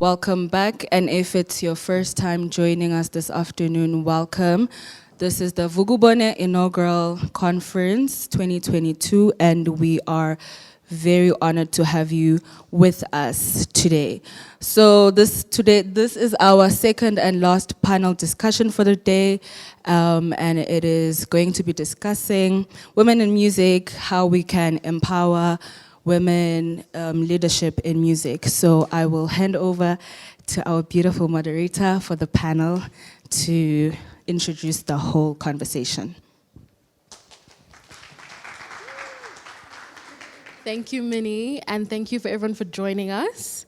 Welcome back, and if it's your first time joining us this afternoon, welcome. This is the Vukubone Inaugural Conference 2022, and we are very honored to have you with us today. So this is our second and last panel discussion for the day, and it is going to be discussing women in music, how we can empower women leadership in music. So I will hand over to our beautiful moderator for the panel to introduce the whole conversation. Thank you, Minnie, and thank you for everyone for joining us.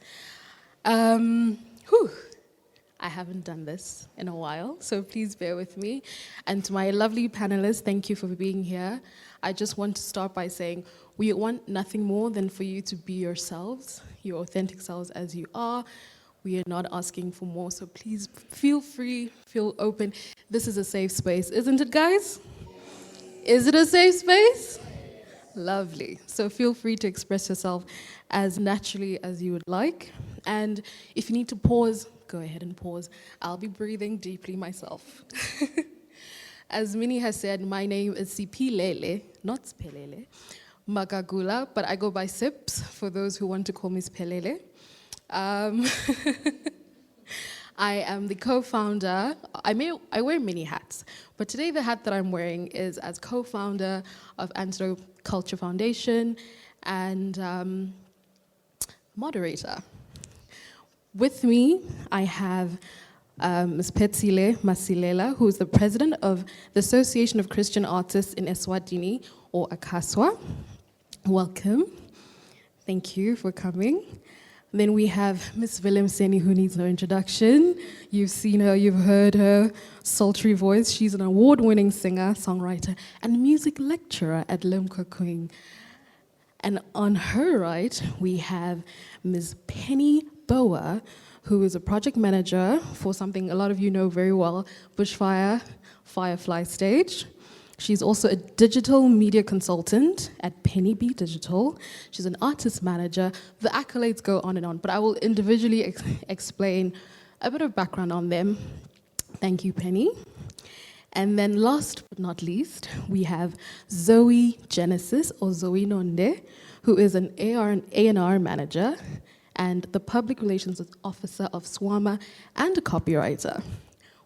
I haven't done this in a while, so please bear with me. And to my lovely panelists, thank you for being here. I just want to start by saying we want nothing more than for you to be yourselves, your authentic selves as you are. We are not asking for more, so please feel free, feel open. This is a safe space, isn't it, guys? Is it a safe space? Lovely. So feel free to express yourself as naturally as you would like. And if you need to pause, go ahead and pause. I'll be breathing deeply myself. As Minnie has said, my name is Siphilele, not Siphilele, Magagula, but I go by Sips for those who want to call me Siphilele. I am the co-founder. I wear many hats, but today the hat that I'm wearing is as co-founder of Antidote Culture Foundation and Moderator. With me, I have Ms. Phetsile Masilela, who is the president of the Association of Christian Artists in Eswatini, or ACAESWA. Welcome. Thank you for coming. Then we have Ms. Velemseni, who needs no introduction. You've seen her, you've heard her sultry voice. She's an award-winning singer, songwriter, and music lecturer at Limkokwing. And on her right, we have Ms. PennyB, who is a project manager for something a lot of you know very well, Bushfire, Firefly stage. She's also a digital media consultant at PennyB Digital. She's an artist manager. The accolades go on and on, but I will individually explain a bit of background on them. Thank you, Penny. And then last but not least, we have Zoe Genesis, or Zoe Nonde, who is an A&R manager and the public relations officer of SWAMA and a copywriter.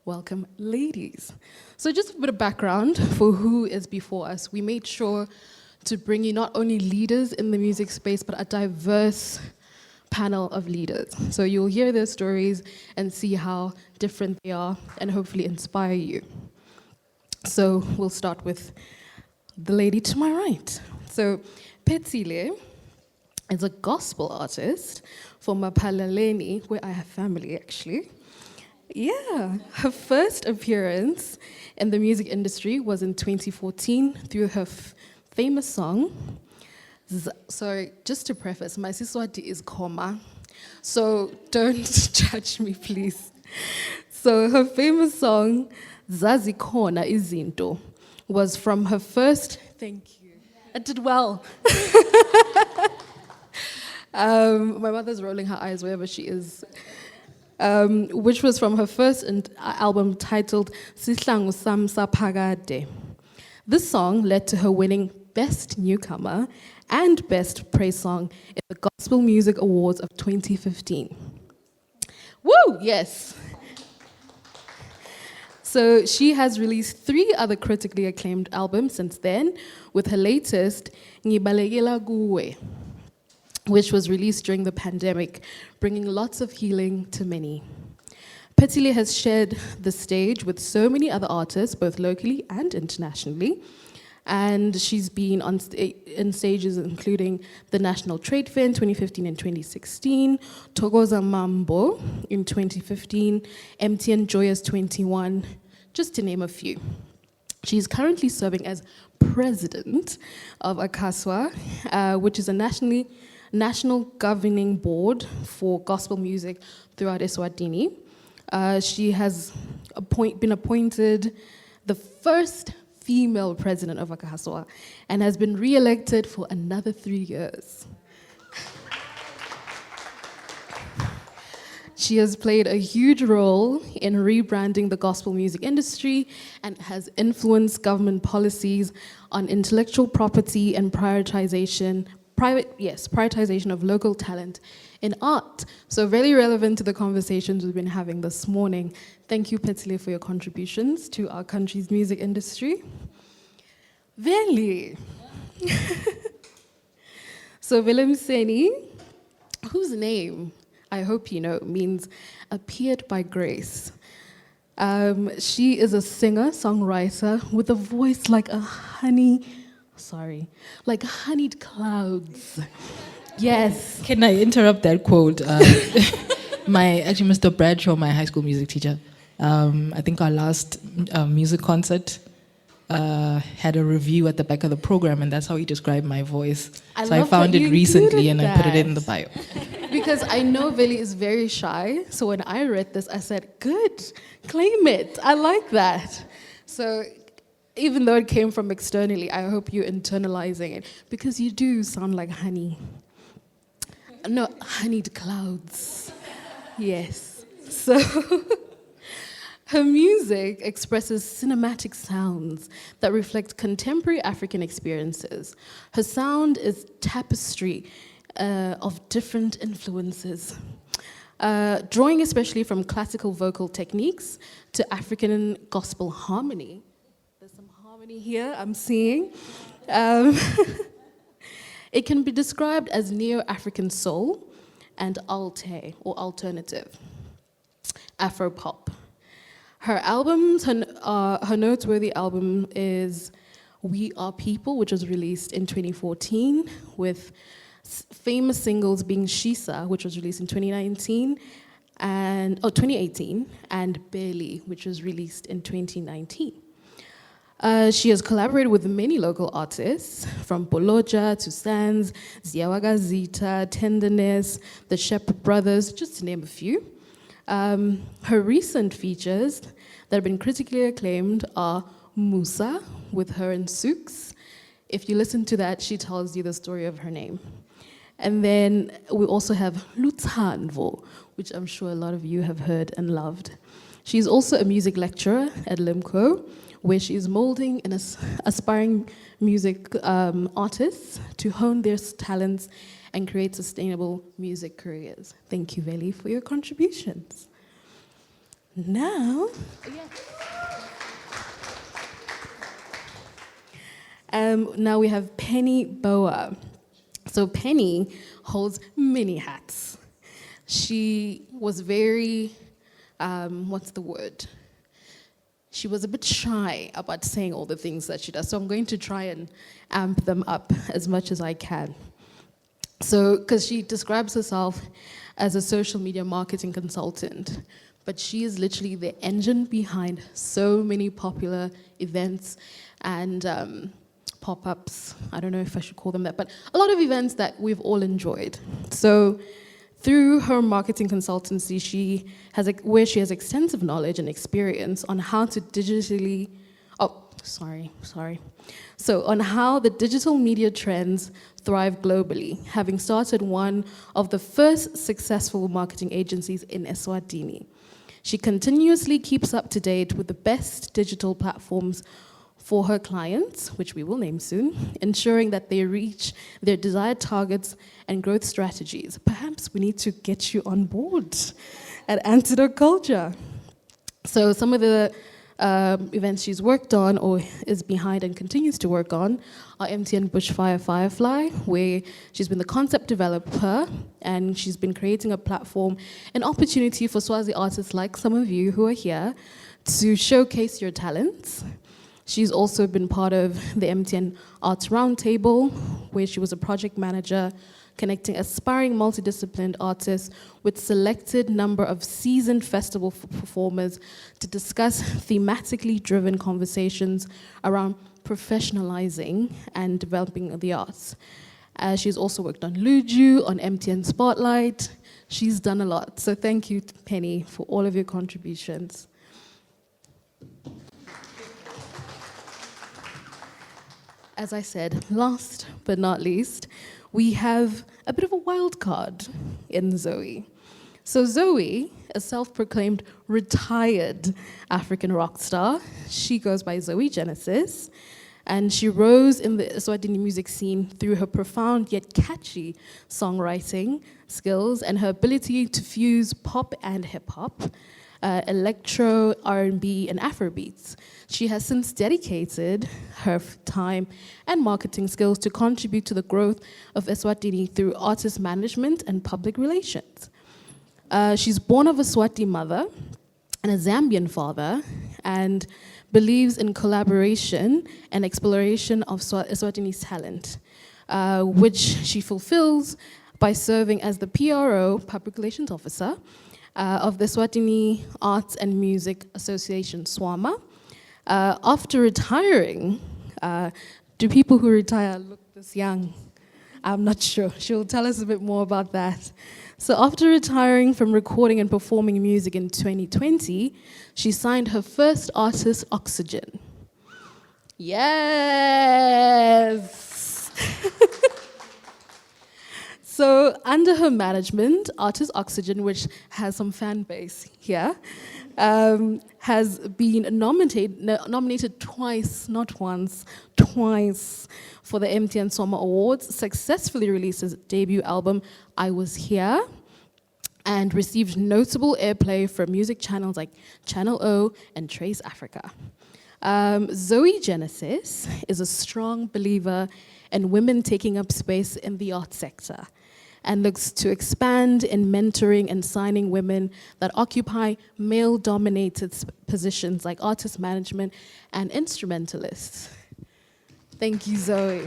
Welcome, ladies. So just a bit of background for who is before us. We made sure to bring you not only leaders in the music space, but a diverse panel of leaders. So you'll hear their stories and see how different they are and hopefully inspire you. So we'll start with the lady to my right. So Phetsile is a gospel artist from Mapaleleni, where I have family actually. Yeah, her first appearance in the music industry was in 2014 through her famous song. Sorry, just to preface, my Siswati is Koma, so don't judge me, please. So her famous song, Zazikhona Izinto, was from her first, thank you, I did well. My mother's rolling her eyes wherever she is. Which was from her first album titled Sihlangu Sam Saphakade. This song led to her winning Best Newcomer and Best Praise Song in the Gospel Music Awards of 2015. Woo, yes. So she has released 3 other critically acclaimed albums since then, with her latest, Ngibalekela Kuwe, which was released during the pandemic, bringing lots of healing to many. Phetsile has shared the stage with so many other artists, both locally and internationally, and she's been in stages including the National Trade Fair in 2015 and 2016, Togoza Mambo in 2015, MTN Joyous 21, just to name a few. She's currently serving as president of ACAESWA, which is a national governing board for gospel music throughout Eswatini. She has been appointed the first female president of ACAESWA and has been re-elected for another 3 years. She has played a huge role in rebranding the gospel music industry and has influenced government policies on intellectual property and prioritization of local talent in art. So very relevant to the conversations we've been having this morning. Thank you, Phetsile, for your contributions to our country's music industry. Veli. So Velemseni, whose name, I hope you know, means appeared by grace. She is a singer, songwriter with a voice like like honeyed clouds. Yes. Can I interrupt that quote? Mr. Bradshaw, my high school music teacher, I think our last music concert had a review at the back of the program, and that's how he described my voice. I found it recently and I put it in the bio. Because I know Veli is very shy, so when I read this, I said, good, claim it. I like that. So even though it came from externally, I hope you're internalizing it, because you do sound like honey. No, honeyed clouds. Yes. So her music expresses cinematic sounds that reflect contemporary African experiences. Her sound is tapestry of different influences, drawing especially from classical vocal techniques to African gospel harmony. There's some harmony here I'm seeing. It can be described as neo-African soul and alte, or alternative, Afro-pop. Her albums, her noteworthy album is We Are People, which was released in 2014, with famous singles being Shisa, which was released in 2018, and Barely, which was released in 2019. She has collaborated with many local artists, from Boloja to Sands, Ziawagazita, Tenderness, the Shepherd Brothers, just to name a few. Her recent features that have been critically acclaimed are Musa, with her and Sooks. If you listen to that, she tells you the story of her name. And then we also have Luthanvo, which I'm sure a lot of you have heard and loved. She's also a music lecturer at Limco, where she is molding and aspiring music artists to hone their talents and create sustainable music careers. Thank you, Veli, for your contributions. Now, now we have Penny Bouwer. So Penny holds many hats. She was very, She was a bit shy about saying all the things that she does. So I'm going to try and amp them up as much as I can. So, because she describes herself as a social media marketing consultant, but she is literally the engine behind so many popular events and pop-ups. I don't know if I should call them that, but a lot of events that we've all enjoyed. So through her marketing consultancy, where she has extensive knowledge and experience on how to digitally, So on how the digital media trends thrive globally, having started one of the first successful marketing agencies in Eswatini. She continuously keeps up to date with the best digital platforms for her clients, which we will name soon, ensuring that they reach their desired targets and growth strategies. Perhaps we need to get you on board at Antidote Culture. So some of the events she's worked on or is behind and continues to work on are MTN Bushfire Firefly, where she's been the concept developer and she's been creating a platform, an opportunity for Swazi artists like some of you who are here to showcase your talents. She's also been part of the MTN Arts Roundtable, where she was a project manager, connecting aspiring multidisciplined artists with selected number of seasoned festival performers to discuss thematically driven conversations around professionalizing and developing the arts. She's also worked on Luju, on MTN Spotlight. She's done a lot. So thank you, Penny, for all of your contributions. As I said, last but not least, we have a bit of a wild card in Zoe. So Zoe, a self-proclaimed retired African rock star, she goes by Zoe Genesis, and she rose in the Eswatini music scene through her profound yet catchy songwriting skills and her ability to fuse pop and hip-hop, electro, R&B, and Afrobeats. She has since dedicated her time and marketing skills to contribute to the growth of Eswatini through artist management and public relations. She's born of a Swati mother and a Zambian father, and believes in collaboration and exploration of Eswatini's talent, which she fulfills by serving as the PRO, Public Relations Officer, of the Eswatini Arts and Music Association, SWAMA. After retiring, do people who retire look this young? I'm not sure. She'll tell us a bit more about that. So after retiring from recording and performing music in 2020, she signed her first artist, Oxygen. Yes! So under her management, Artist Oxygen, which has some fan base here, has been nominated twice, not once, twice, for the MTN SWAMA Awards, successfully released his debut album, I Was Here, and received notable airplay from music channels like Channel O and Trace Africa. Zoe Genesis is a strong believer in women taking up space in the arts sector, and looks to expand in mentoring and signing women that occupy male-dominated positions like artist management and instrumentalists. Thank you, Zoe.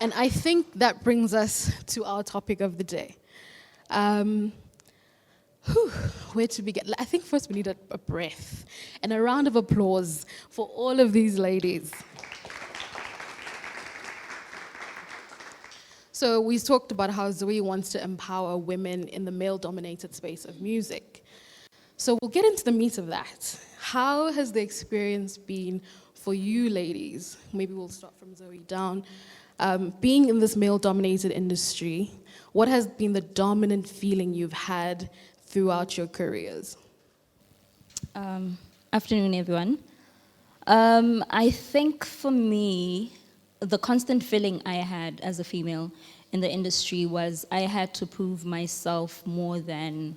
And I think that brings us to our topic of the day. Where to begin? I think first we need a breath and a round of applause for all of these ladies. So we talked about how Zoe wants to empower women in the male-dominated space of music. So we'll get into the meat of that. How has the experience been for you ladies? Maybe we'll start from Zoe down. Being in this male-dominated industry, what has been the dominant feeling you've had throughout your careers? Afternoon, everyone. I think for me, the constant feeling I had as a female in the industry was I had to prove myself more than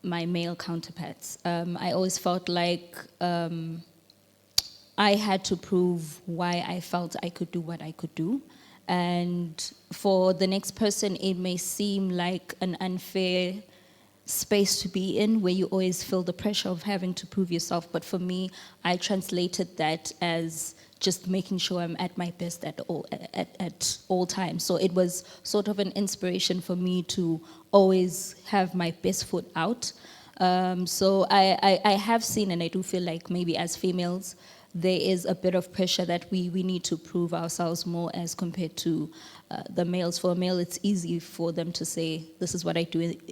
my male counterparts. I always felt like I had to prove why I felt I could do what I could do. And for the next person, it may seem like an unfair space to be in, where you always feel the pressure of having to prove yourself. But for me, I translated that as just making sure I'm at my best at all times. So it was sort of an inspiration for me to always have my best foot out. So I have seen, and I do feel like maybe as females, there is a bit of pressure that we need to prove ourselves more as compared to the males. For a male, it's easy for them to say, this is what I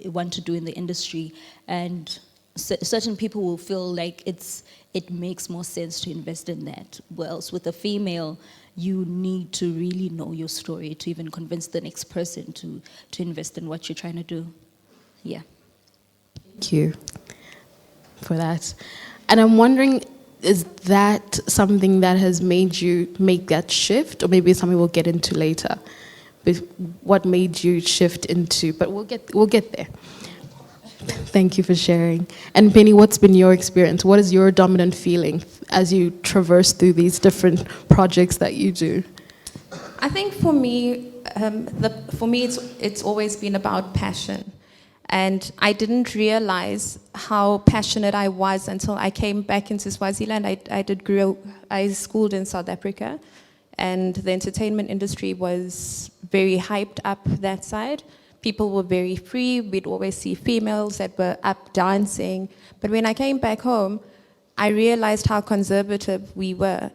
want to do in the industry. And certain people will feel like it makes more sense to invest in that. Whereas with a female, you need to really know your story to even convince the next person to invest in what you're trying to do. Yeah. Thank you for that. And I'm wondering, is that something that has made you make that shift? Or maybe it's something we'll get into later. But what made you shift into, but we'll get there. Thank you for sharing. And Penny, what's been your experience? What is your dominant feeling as you traverse through these different projects that you do? I think for me, it's always been about passion. And I didn't realize how passionate I was until I came back into Swaziland. I schooled in South Africa, and the entertainment industry was very hyped up that side. People were very free. We'd always see females that were up dancing. But when I came back home, I realized how conservative we were.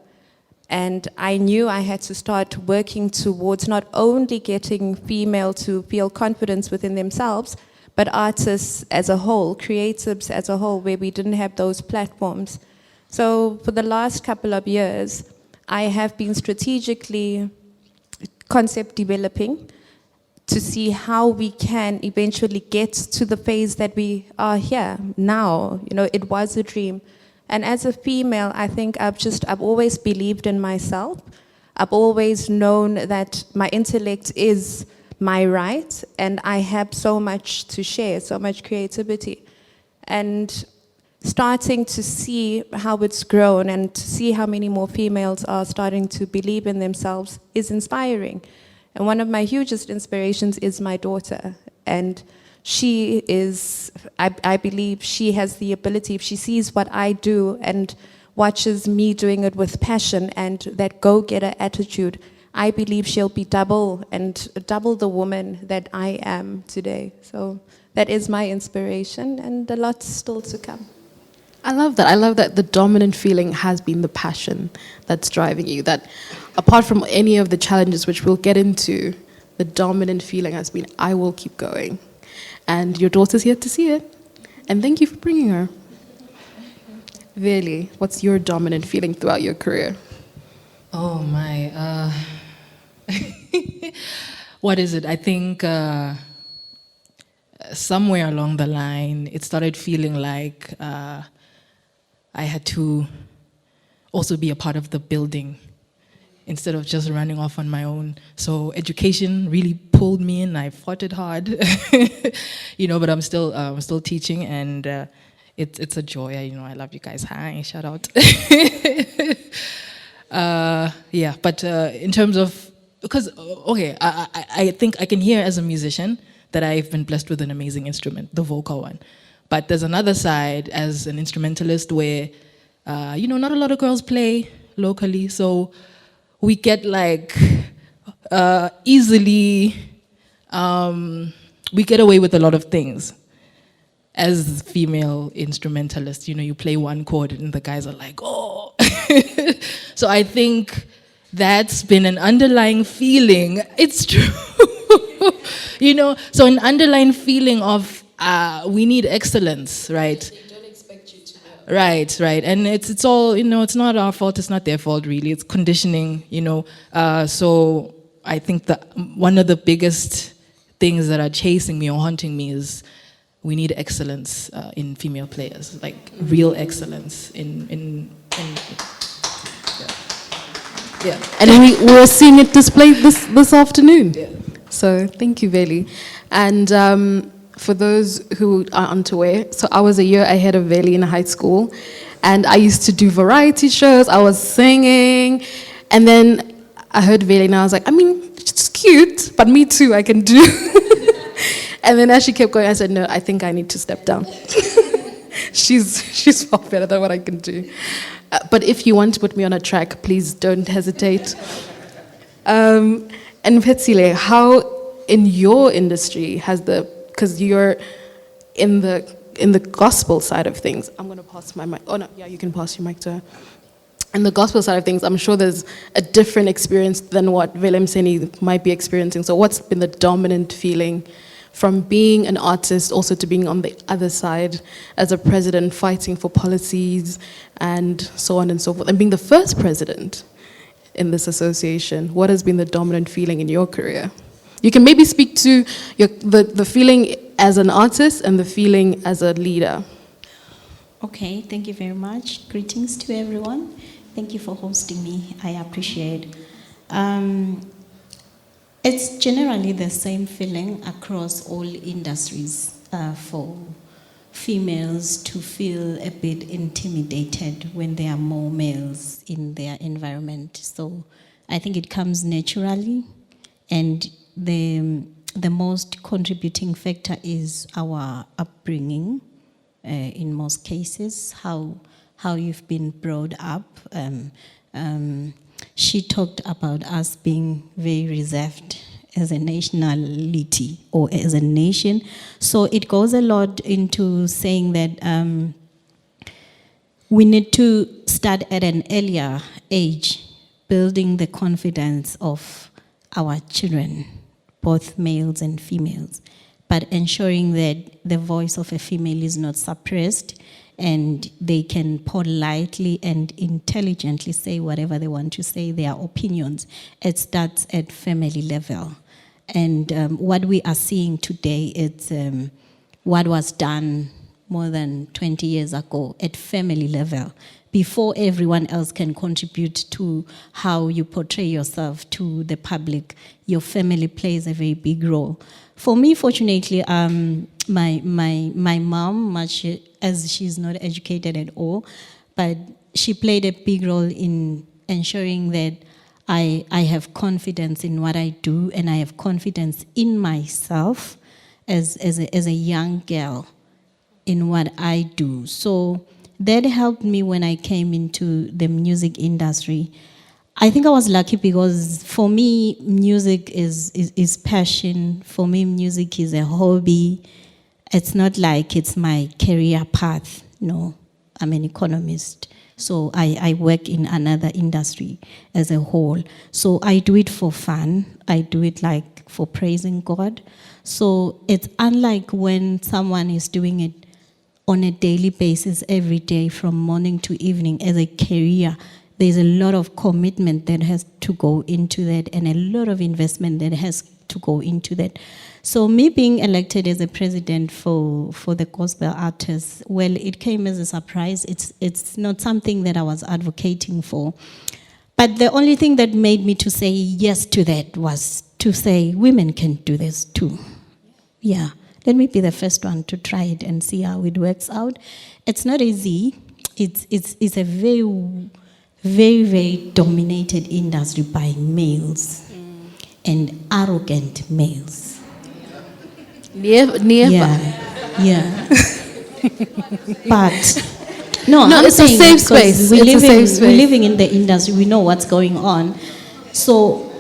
And I knew I had to start working towards not only getting female to feel confidence within themselves, but artists as a whole, creatives as a whole, where we didn't have those platforms. So for the last couple of years, I have been strategically concept developing to see how we can eventually get to the phase that we are here now. You know, it was a dream. And as a female, I think I've always believed in myself. I've always known that my intellect is my right, and I have so much to share, so much creativity. And starting to see how it's grown and to see how many more females are starting to believe in themselves is inspiring. And one of my hugest inspirations is my daughter. And she is, I believe she has the ability, if she sees what I do and watches me doing it with passion and that go-getter attitude, I believe she'll be double the woman that I am today. So that is my inspiration, and a lot still to come. I love that. I love that the dominant feeling has been the passion that's driving you. That apart from any of the challenges, which we'll get into, the dominant feeling has been, I will keep going. And your daughter's here to see it. And thank you for bringing her. Really, what's your dominant feeling throughout your career? Oh my, what is it? I think somewhere along the line, it started feeling like I had to also be a part of the building instead of just running off on my own. So education really pulled me in. I fought it hard, but I'm still teaching, and it's a joy. I love you guys. Hi, shout out. But in terms of, because, I think I can hear as a musician that I've been blessed with an amazing instrument, the vocal one. But there's another side as an instrumentalist where, not a lot of girls play locally, so we get easily, we get away with a lot of things. As female instrumentalists, you play one chord and the guys are like, oh. So I think that's been an underlying feeling. It's true. So an underlying feeling of we need excellence, right? They don't expect you to know. Right. And it's all, it's not our fault, it's not their fault really. It's conditioning, So I think that one of the biggest things that are chasing me or haunting me is we need excellence in female players, like real excellence in yeah. And we were seeing it displayed this afternoon. Yeah. So thank you, Veli. And for those who are unaware, so I was a year ahead of Veli in high school, and I used to do variety shows. I was singing, and then I heard Veli, and I was like, it's cute, but me too, I can do. And then as she kept going, I said, no, I think I need to step down. She's far better than what I can do. But if you want to put me on a track, please don't hesitate. And Phetsile, how in your industry because you're in the gospel side of things. I'm going to pass my mic. Oh no, yeah, you can pass your mic to her. In the gospel side of things, I'm sure there's a different experience than what Velemseni might be experiencing. So what's been the dominant feeling from being an artist also to being on the other side as a president, fighting for policies and so on and so forth, and being the first president in this association? What has been the dominant feeling in your career? You can maybe speak to the feeling as an artist and the feeling as a leader. Okay, thank you very much. Greetings to everyone. Thank you for hosting me. I appreciate. It's generally the same feeling across all industries for females to feel a bit intimidated when there are more males in their environment. So I think it comes naturally, and the most contributing factor is our upbringing. In most cases, how you've been brought up. She talked about us being very reserved as a nationality or as a nation. So it goes a lot into saying that we need to start at an earlier age, building the confidence of our children, both males and females, but ensuring that the voice of a female is not suppressed and they can politely and intelligently say whatever they want to say, their opinions. It starts at family level. And what we are seeing today is what was done more than 20 years ago at family level, before everyone else can contribute to how you portray yourself to the public. Your family plays a very big role. For me, fortunately, my mom, much as she's not educated at all, but she played a big role in ensuring that I have confidence in what I do, and I have confidence in myself as a young girl in what I do. So that helped me when I came into the music industry. I think I was lucky because for me, music is passion. For me, music is a hobby. It's not like it's my career path. No, I'm an economist. So I work in another industry as a whole. So I do it for fun. I do it like for praising God. So it's unlike when someone is doing it on a daily basis, every day, from morning to evening as a career. There's a lot of commitment that has to go into that, and a lot of investment that has to go into that. So me being elected as a president for the gospel artists, well, it came as a surprise. It's not something that I was advocating for. But the only thing that made me to say yes to that was to say women can do this too. Yeah. Let me be the first one to try it and see how it works out. It's not easy. It's a very, very, very dominated industry by males and arrogant males. Never. Yeah. But no, it's a safe space. We're living in the industry. We know what's going on. So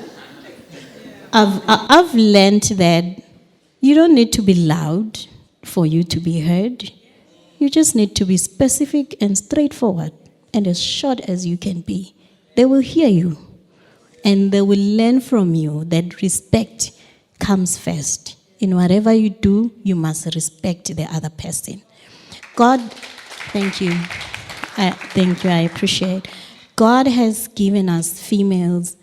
I've learned that you don't need to be loud for you to be heard. You just need to be specific and straightforward and as short as you can be. They will hear you and they will learn from you that respect comes first. In whatever you do, you must respect the other person. God, thank you. Thank you, I appreciate. God has given us females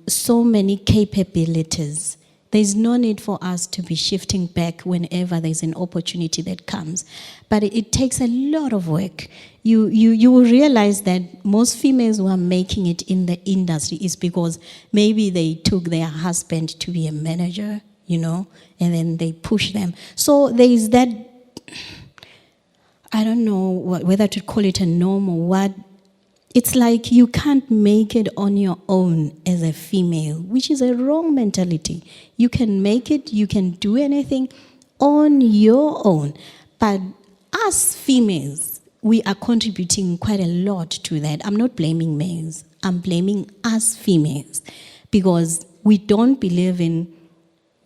so many capabilities. There's no need for us to be shifting back whenever there's an opportunity that comes. But it takes a lot of work. You will realize that most females who are making it in the industry is because maybe they took their husband to be a manager, and then they push them. So there is that, I don't know whether to call it a norm or what. It's like you can't make it on your own as a female, which is a wrong mentality. You can make it, you can do anything on your own. But us females, we are contributing quite a lot to that. I'm not blaming males. I'm blaming us females because we don't believe in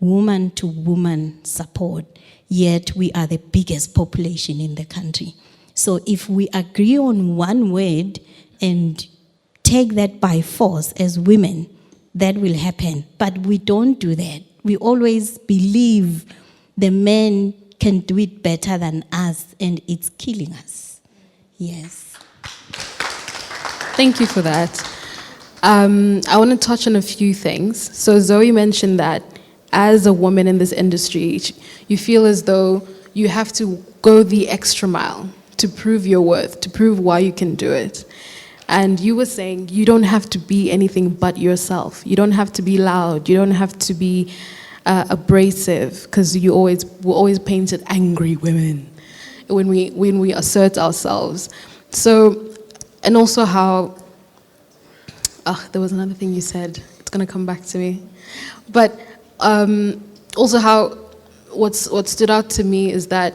woman-to-woman support, yet we are the biggest population in the country. So if we agree on one word and take that by force as women, that will happen. But we don't do that. We always believe the men can do it better than us, and it's killing us. Yes. Thank you for that. I want to touch on a few things. So Zoe mentioned that as a woman in this industry, you feel as though you have to go the extra mile to prove your worth, to prove why you can do it. And you were saying you don't have to be anything but yourself. You don't have to be loud. You don't have to be abrasive, because we're always painted angry women when we assert ourselves. So, and also how, there was another thing you said. It's gonna come back to me. But also how what stood out to me is that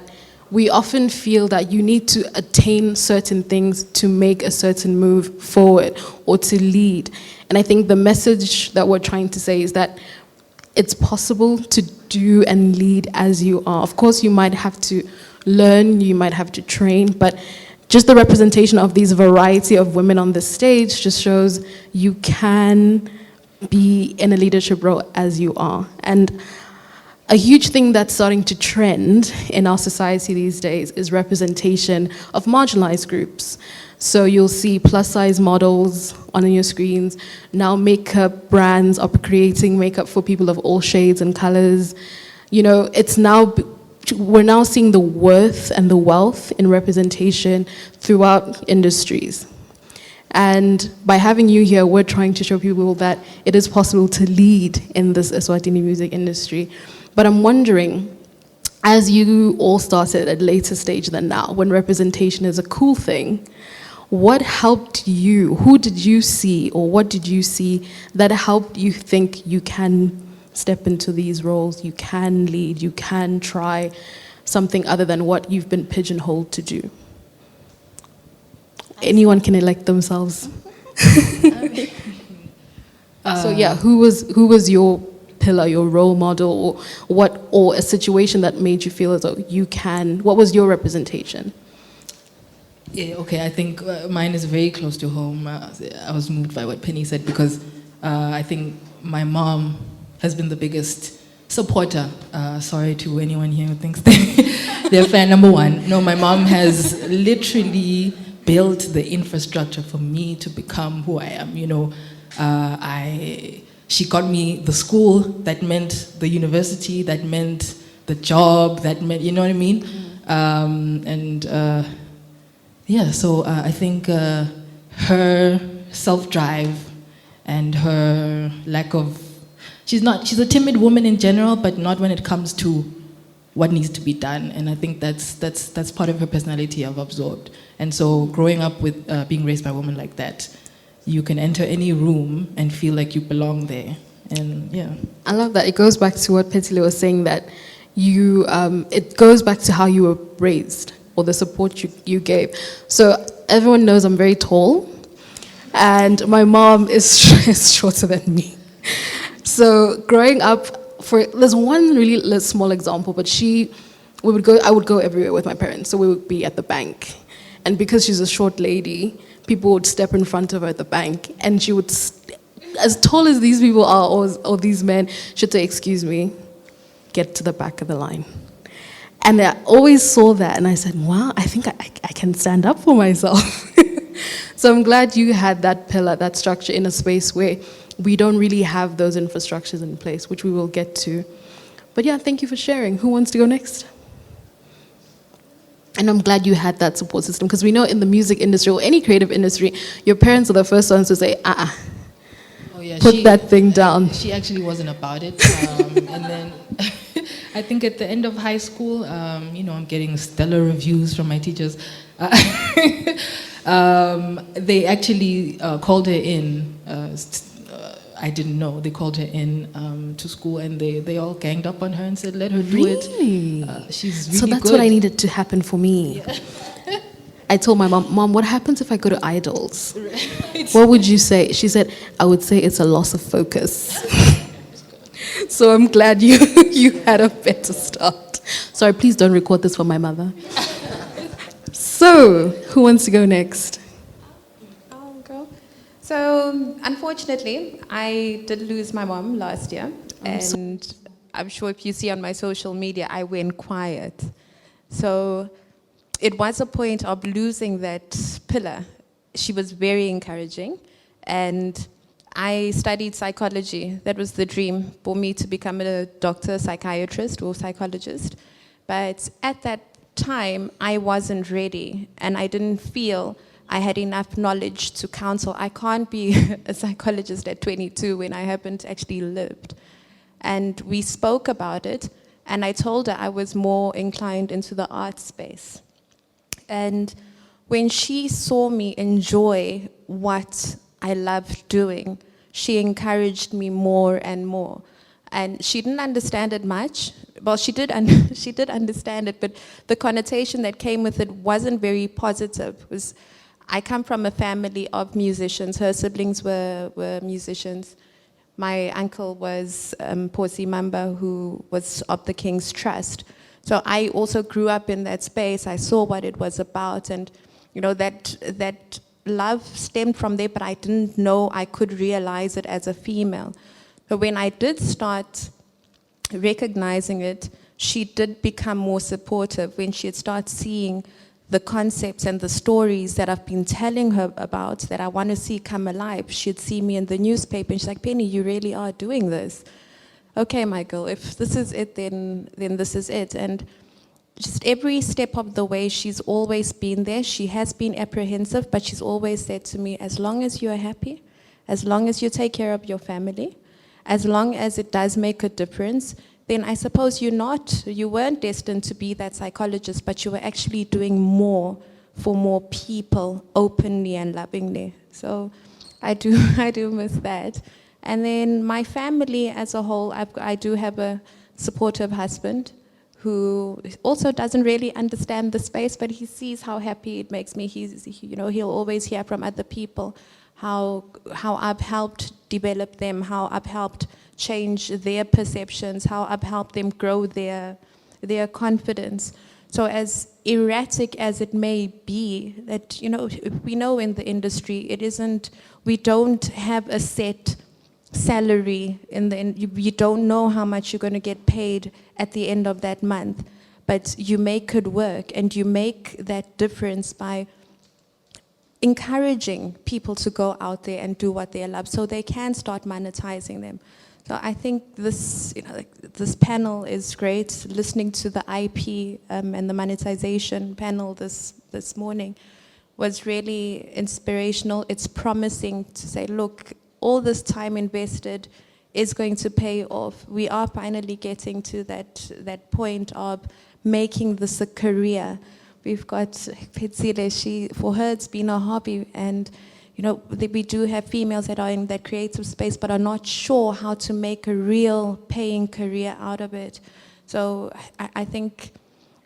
we often feel that you need to attain certain things to make a certain move forward or to lead. And I think the message that we're trying to say is that it's possible to do and lead as you are. Of course, you might have to learn, you might have to train, but just the representation of these variety of women on the stage just shows you can be in a leadership role as you are. And a huge thing that's starting to trend in our society these days is representation of marginalized groups. So you'll see plus size models on your screens. Now makeup brands are creating makeup for people of all shades and colors. You know, we're now seeing the worth and the wealth in representation throughout industries. And by having you here, we're trying to show people that it is possible to lead in this Eswatini music industry. But I'm wondering, as you all started at a later stage than now, when representation is a cool thing, what helped you? Who did you see, or what did you see that helped you think you can step into these roles, you can lead, you can try something other than what you've been pigeonholed to do? Anyone can elect themselves. So yeah, who was your pillar, your role model, or a situation that made you feel as though you can? What was your representation? Yeah, okay, I think mine is very close to home. I was moved by what Penny said because I think my mom has been the biggest supporter. Sorry to anyone here who thinks they're fan number one. No, my mom has literally built the infrastructure for me to become who I am. You know, she got me the school, that meant the university, that meant the job, that meant, you know what I mean? Yeah, so I think her self-drive and her lack of, she's a timid woman in general, but not when it comes to what needs to be done. And I think that's part of her personality I've absorbed. And so growing up with being raised by a woman like that, you can enter any room and feel like you belong there. And yeah. I love that. It goes back to what Phetsile was saying, that it goes back to how you were raised or the support you gave. So everyone knows I'm very tall, and my mom is shorter than me. So growing up, there's one really small example, but I would go everywhere with my parents. So we would be at the bank, and because she's a short lady, people would step in front of her at the bank, and she would, as tall as these people are, or these men, she'd say, "Excuse me, get to the back of the line." And I always saw that, and I said, wow, I think I can stand up for myself. So I'm glad you had that pillar, that structure in a space where we don't really have those infrastructures in place, which we will get to. But yeah, thank you for sharing. Who wants to go next? And I'm glad you had that support system, because we know in the music industry or any creative industry, your parents are the first ones to say, oh, yeah, put that thing down. She actually wasn't about it. And then I think at the end of high school, I'm getting stellar reviews from my teachers. They actually called her in. I didn't know. They called her in to school, and they all ganged up on her and said, "Let her do it. She's really So that's good." what I needed to happen for me. Yeah. I told my mom, what happens if I go to Idols? Right. What would you say? She said, I would say it's a loss of focus. So I'm glad you had a better start. Sorry, please don't record this for my mother. So, who wants to go next? I'll go. So, unfortunately, I did lose my mom last year. And I'm sure if you see on my social media, I went quiet. So, it was a point of losing that pillar. She was very encouraging. And I studied psychology. That was the dream for me, to become a doctor, psychiatrist, or psychologist. But at that time, I wasn't ready, and I didn't feel I had enough knowledge to counsel. I can't be a psychologist at 22 when I haven't actually lived. And we spoke about it, and I told her I was more inclined into the art space. And when she saw me enjoy what I loved doing, she encouraged me more and more. And she didn't understand it much. Well, she did understand it, but the connotation that came with it wasn't very positive. I come from a family of musicians. Her siblings were musicians. My uncle was Posi Mamba, who was of the King's Trust. So I also grew up in that space. I saw what it was about, and that love stemmed from there, but I didn't know I could realize it as a female. But when I did start recognizing it, she did become more supportive when she had started seeing the concepts and the stories that I've been telling her about that I want to see come alive. She'd see me in the newspaper and she's like, Penny, you really are doing this. Okay, Michael, if this is it, then this is it. And just every step of the way, she's always been there. She has been apprehensive, but she's always said to me, as long as you are happy, as long as you take care of your family, as long as it does make a difference, then I suppose you weren't destined to be that psychologist, but you were actually doing more for more people openly and lovingly. So I do miss that. And then my family as a whole, I do have a supportive husband who also doesn't really understand the space, but he sees how happy it makes me. He'll always hear from other people how I've helped develop them, how I've helped change their perceptions, how I've helped them grow their confidence. So as erratic as it may be, that we know in the industry, we don't have a set salary you don't know how much you're going to get paid at the end of that month, but you make it work, and you make that difference by encouraging people to go out there and do what they love so they can start monetizing them. So I think this panel is great. Listening to the IP and the monetization panel this morning was really inspirational. It's promising to say, look, all this time invested is going to pay off. We are finally getting to that point of making this a career. We've got Phetsile, for her it's been a hobby, and we do have females that are in that creative space but are not sure how to make a real paying career out of it. So I think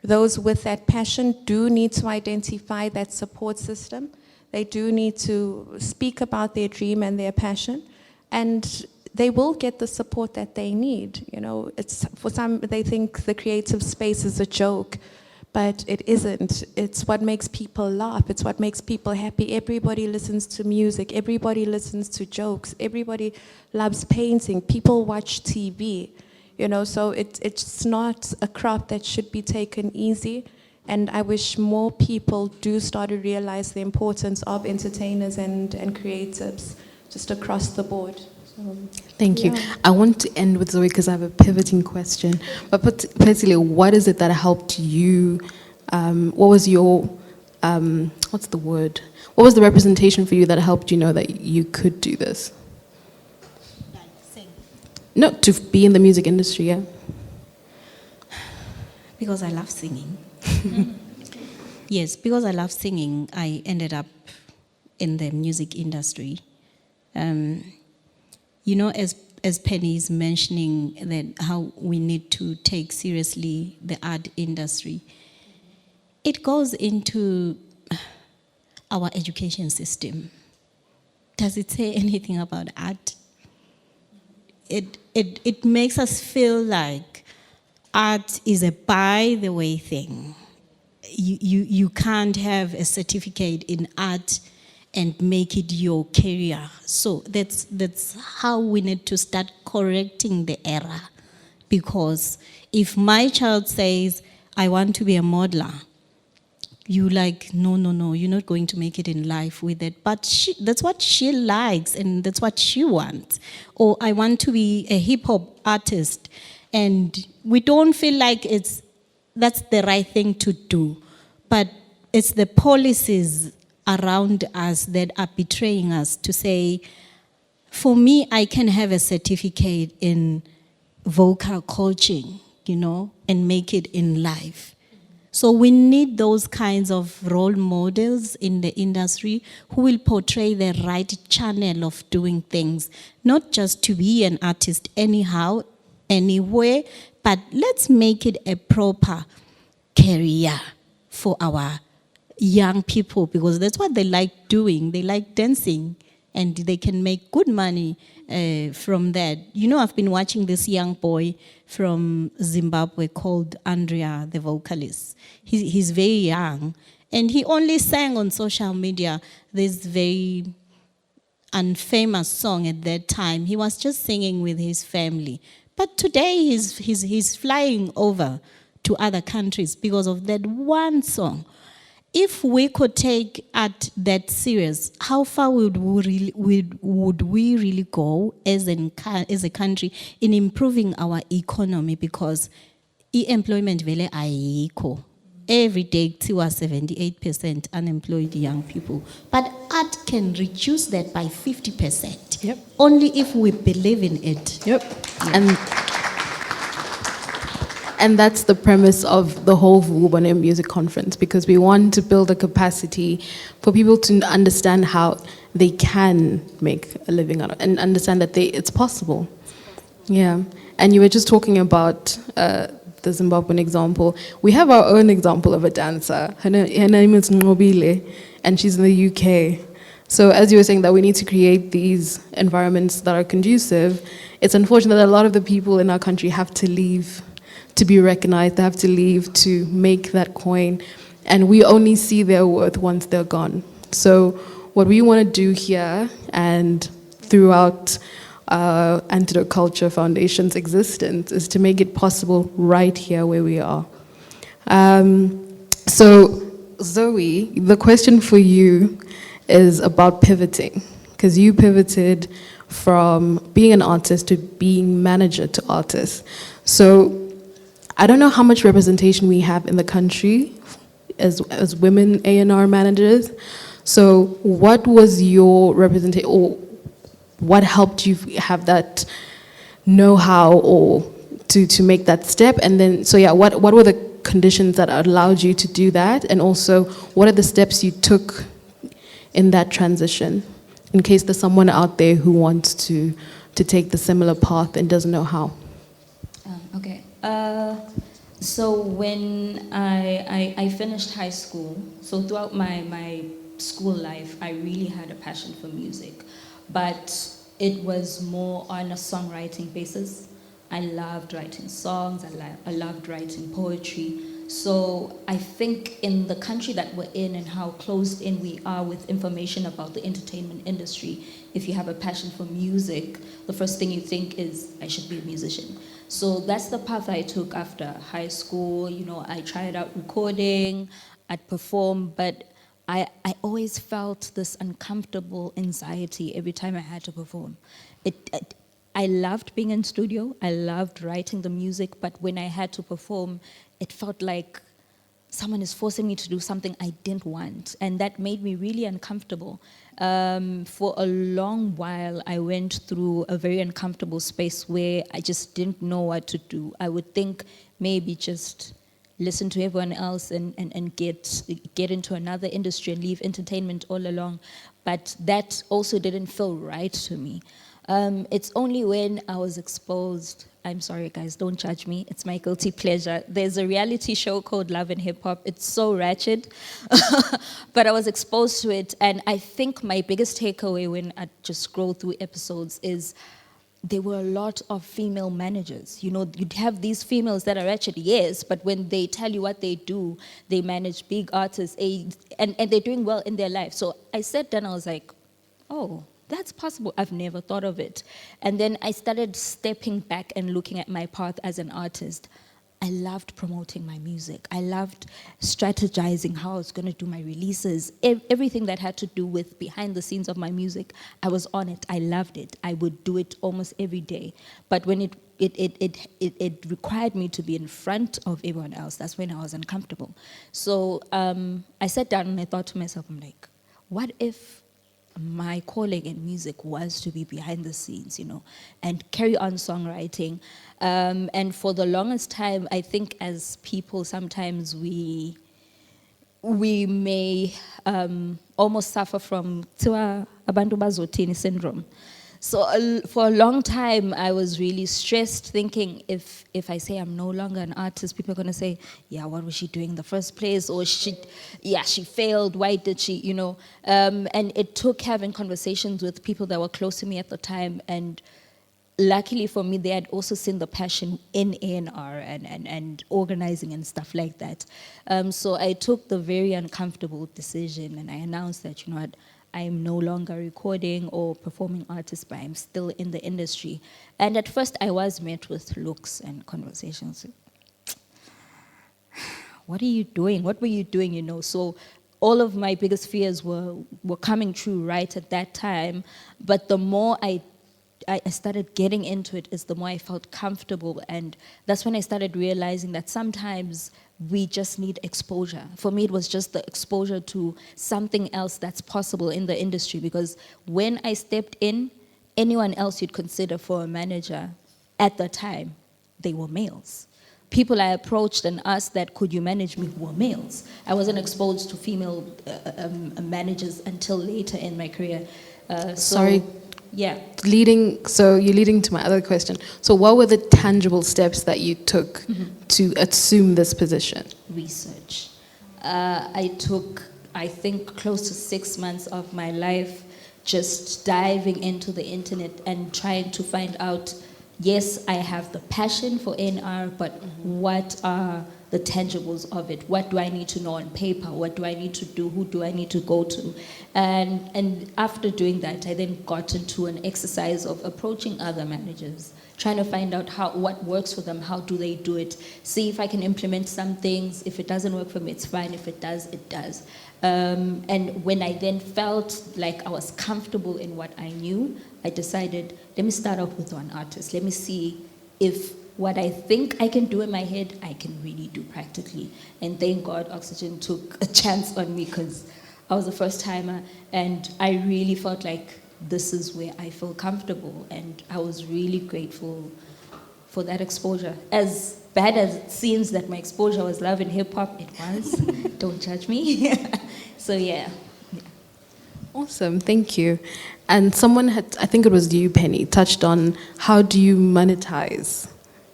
those with that passion do need to identify that support system. They do need to speak about their dream and their passion, and they will get the support that they need. It's for some, they think the creative space is a joke, but it isn't. It's what makes people laugh. It's what makes people happy. Everybody listens to music. Everybody listens to jokes. Everybody loves painting. People watch TV. So it's not a craft that should be taken easy. And I wish more people do start to realize the importance of entertainers and creatives just across the board. So, Thank you. I want to end with Zoe because I have a pivoting question. But Phetsile, what is it that helped you? What was your, what's the word? What was the representation for you that helped you know that you could do this? Sing. No, to be in the music industry, yeah. Because I love singing. Yes, because I love singing, I ended up in the music industry. As Penny is mentioning that how we need to take seriously the art industry, it goes into our education system. Does it say anything about art? It makes us feel like art is a by the way thing. You can't have a certificate in art and make it your career. So that's how we need to start correcting the error. Because if my child says, I want to be a modeler, you like, no, you're not going to make it in life with it. But that's what she likes and that's what she wants. Or I want to be a hip hop artist, and we don't feel like that's the right thing to do. But it's the policies around us that are betraying us to say, for me, I can have a certificate in vocal coaching, and make it in life. So we need those kinds of role models in the industry who will portray the right channel of doing things, not just to be an artist anyhow, anywhere, but let's make it a proper career for our young people, because that's what they like doing. They like dancing, and they can make good money from that. I've been watching this young boy from Zimbabwe called Andrea, the vocalist. He's very young, and he only sang on social media this very unfamous song at that time. He was just singing with his family. But today he's flying over to other countries because of that one song. if we could take art that serious, how far would we really go as a country in improving our economy? Because employment vele ayikho. Every day, we are 78% unemployed young people. But art can reduce that by 50%. Yep. Only if we believe in it. Yep. And that's the premise of the whole Vukubone Music Conference, because we want to build a capacity for people to understand how they can make a living out of it and understand that it's possible. Yeah. And you were just talking about the Zimbabwean example. We have our own example of a dancer. Her name is Nobile, and she's in the UK. So as you were saying that we need to create these environments that are conducive, it's unfortunate that a lot of the people in our country have to leave to be recognized. They have to leave to make that coin, and we only see their worth once they're gone. So what we want to do here and throughout Antidote Culture Foundation's existence is to make it possible right here where we are. So Zoe, the question for you is about pivoting, because you pivoted from being an artist to being manager to artist. So I don't know how much representation we have in the country as women A&R managers. So what was your representation, or what helped you have that know-how or to make that step? And then, so yeah, what were the conditions that allowed you to do that? And also, what are the steps you took in that transition, in case there's someone out there who wants to take the similar path and doesn't know how? Okay. So when I finished high school, so throughout my school life, I really had a passion for music, but it was more on a songwriting basis. I loved writing songs, I loved writing poetry. So I think in the country that we're in and how closed in we are with information about the entertainment industry, if you have a passion for music, the first thing you think is, I should be a musician. So that's the path I took after high school. You know, I tried out recording, I'd perform, but I always felt this uncomfortable anxiety every time I had to perform. I loved being in studio, I loved writing the music, but when I had to perform, it felt like someone is forcing me to do something I didn't want, and that made me really uncomfortable. For a long while, I went through a very uncomfortable space where I just didn't know what to do. I would think maybe just listen to everyone else and get into another industry and leave entertainment all along, but that also didn't feel right to me. It's only when I was exposed, I'm sorry guys, don't judge me, it's my guilty pleasure. There's a reality show called Love and Hip Hop. It's so ratchet, but I was exposed to it, and I think my biggest takeaway when I just scroll through episodes is there were a lot of female managers. You know, you'd have these females that are ratchet, yes, but when they tell you what they do, they manage big artists, and they're doing well in their life. So I sat down, I was like, oh, that's possible. I've never thought of it. And then I started stepping back and looking at my path as an artist. I loved promoting my music. I loved strategizing how I was going to do my releases. Everything that had to do with behind the scenes of my music, I was on it. I loved it. I would do it almost every day. But when it required me to be in front of everyone else, that's when I was uncomfortable. So I sat down and I thought to myself, I'm like, what if my calling in music was to be behind the scenes, you know, and carry on songwriting. And for the longest time, I think as people, sometimes we may almost suffer from abantu bazotini syndrome. So for a long time, I was really stressed, thinking if I say I'm no longer an artist, people are going to say, yeah, what was she doing in the first place? Or she failed, why did she, you know? And it took having conversations with people that were close to me at the time, and luckily for me, they had also seen the passion in A&R and organizing and stuff like that. So I took the very uncomfortable decision, and I announced that, you know what, I'm no longer recording or performing artist, but I'm still in the industry. And at first I was met with looks and conversations. What are you doing? What were you doing, you know? So all of my biggest fears were coming true right at that time. But the more I started getting into it, is the more I felt comfortable. And that's when I started realizing that sometimes we just need exposure. For me, it was just the exposure to something else that's possible in the industry, because when I stepped in, anyone else you'd consider for a manager at the time, they were males. People I approached and asked that, could you manage me, were males. I wasn't exposed to female managers until later in my career. Sorry. Yeah. So you're leading to my other question. So what were the tangible steps that you took to assume this position? Research. I took, I think, close to 6 months of my life just diving into the internet and trying to find out, yes, I have the passion for NR, but what are the tangibles of it? What do I need to know on paper? What do I need to do? Who do I need to go to? And after doing that, I then got into an exercise of approaching other managers, trying to find out what works for them, how do they do it, see if I can implement some things. If it doesn't work for me, it's fine. If it does, it does. And when I then felt like I was comfortable in what I knew, I decided, let me start off with one artist. Let me see if what I think I can do in my head, I can really do practically. And thank God Oxygen took a chance on me, because I was a first timer and I really felt like this is where I feel comfortable. And I was really grateful for that exposure. As bad as it seems that my exposure was love and hip hop, it was. Don't judge me. So yeah. Awesome, thank you. And someone had, I think it was you, Penny, touched on how do you monetize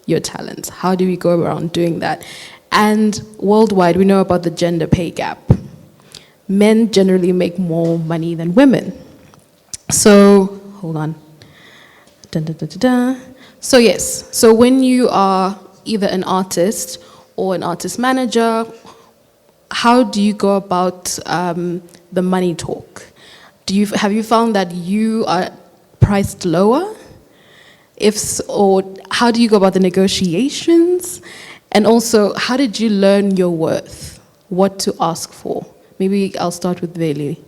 your talents? How do we go around doing that? And worldwide, we know about the gender pay gap. Men generally make more money than women. So, hold on. Dun, dun, dun, dun, dun. So yes, so when you are either an artist or an artist manager, how do you go about the money talk? Have you found that you are priced lower? If so, or how do you go about the negotiations? And also, how did you learn your worth? What to ask for? Maybe I'll start with Veli,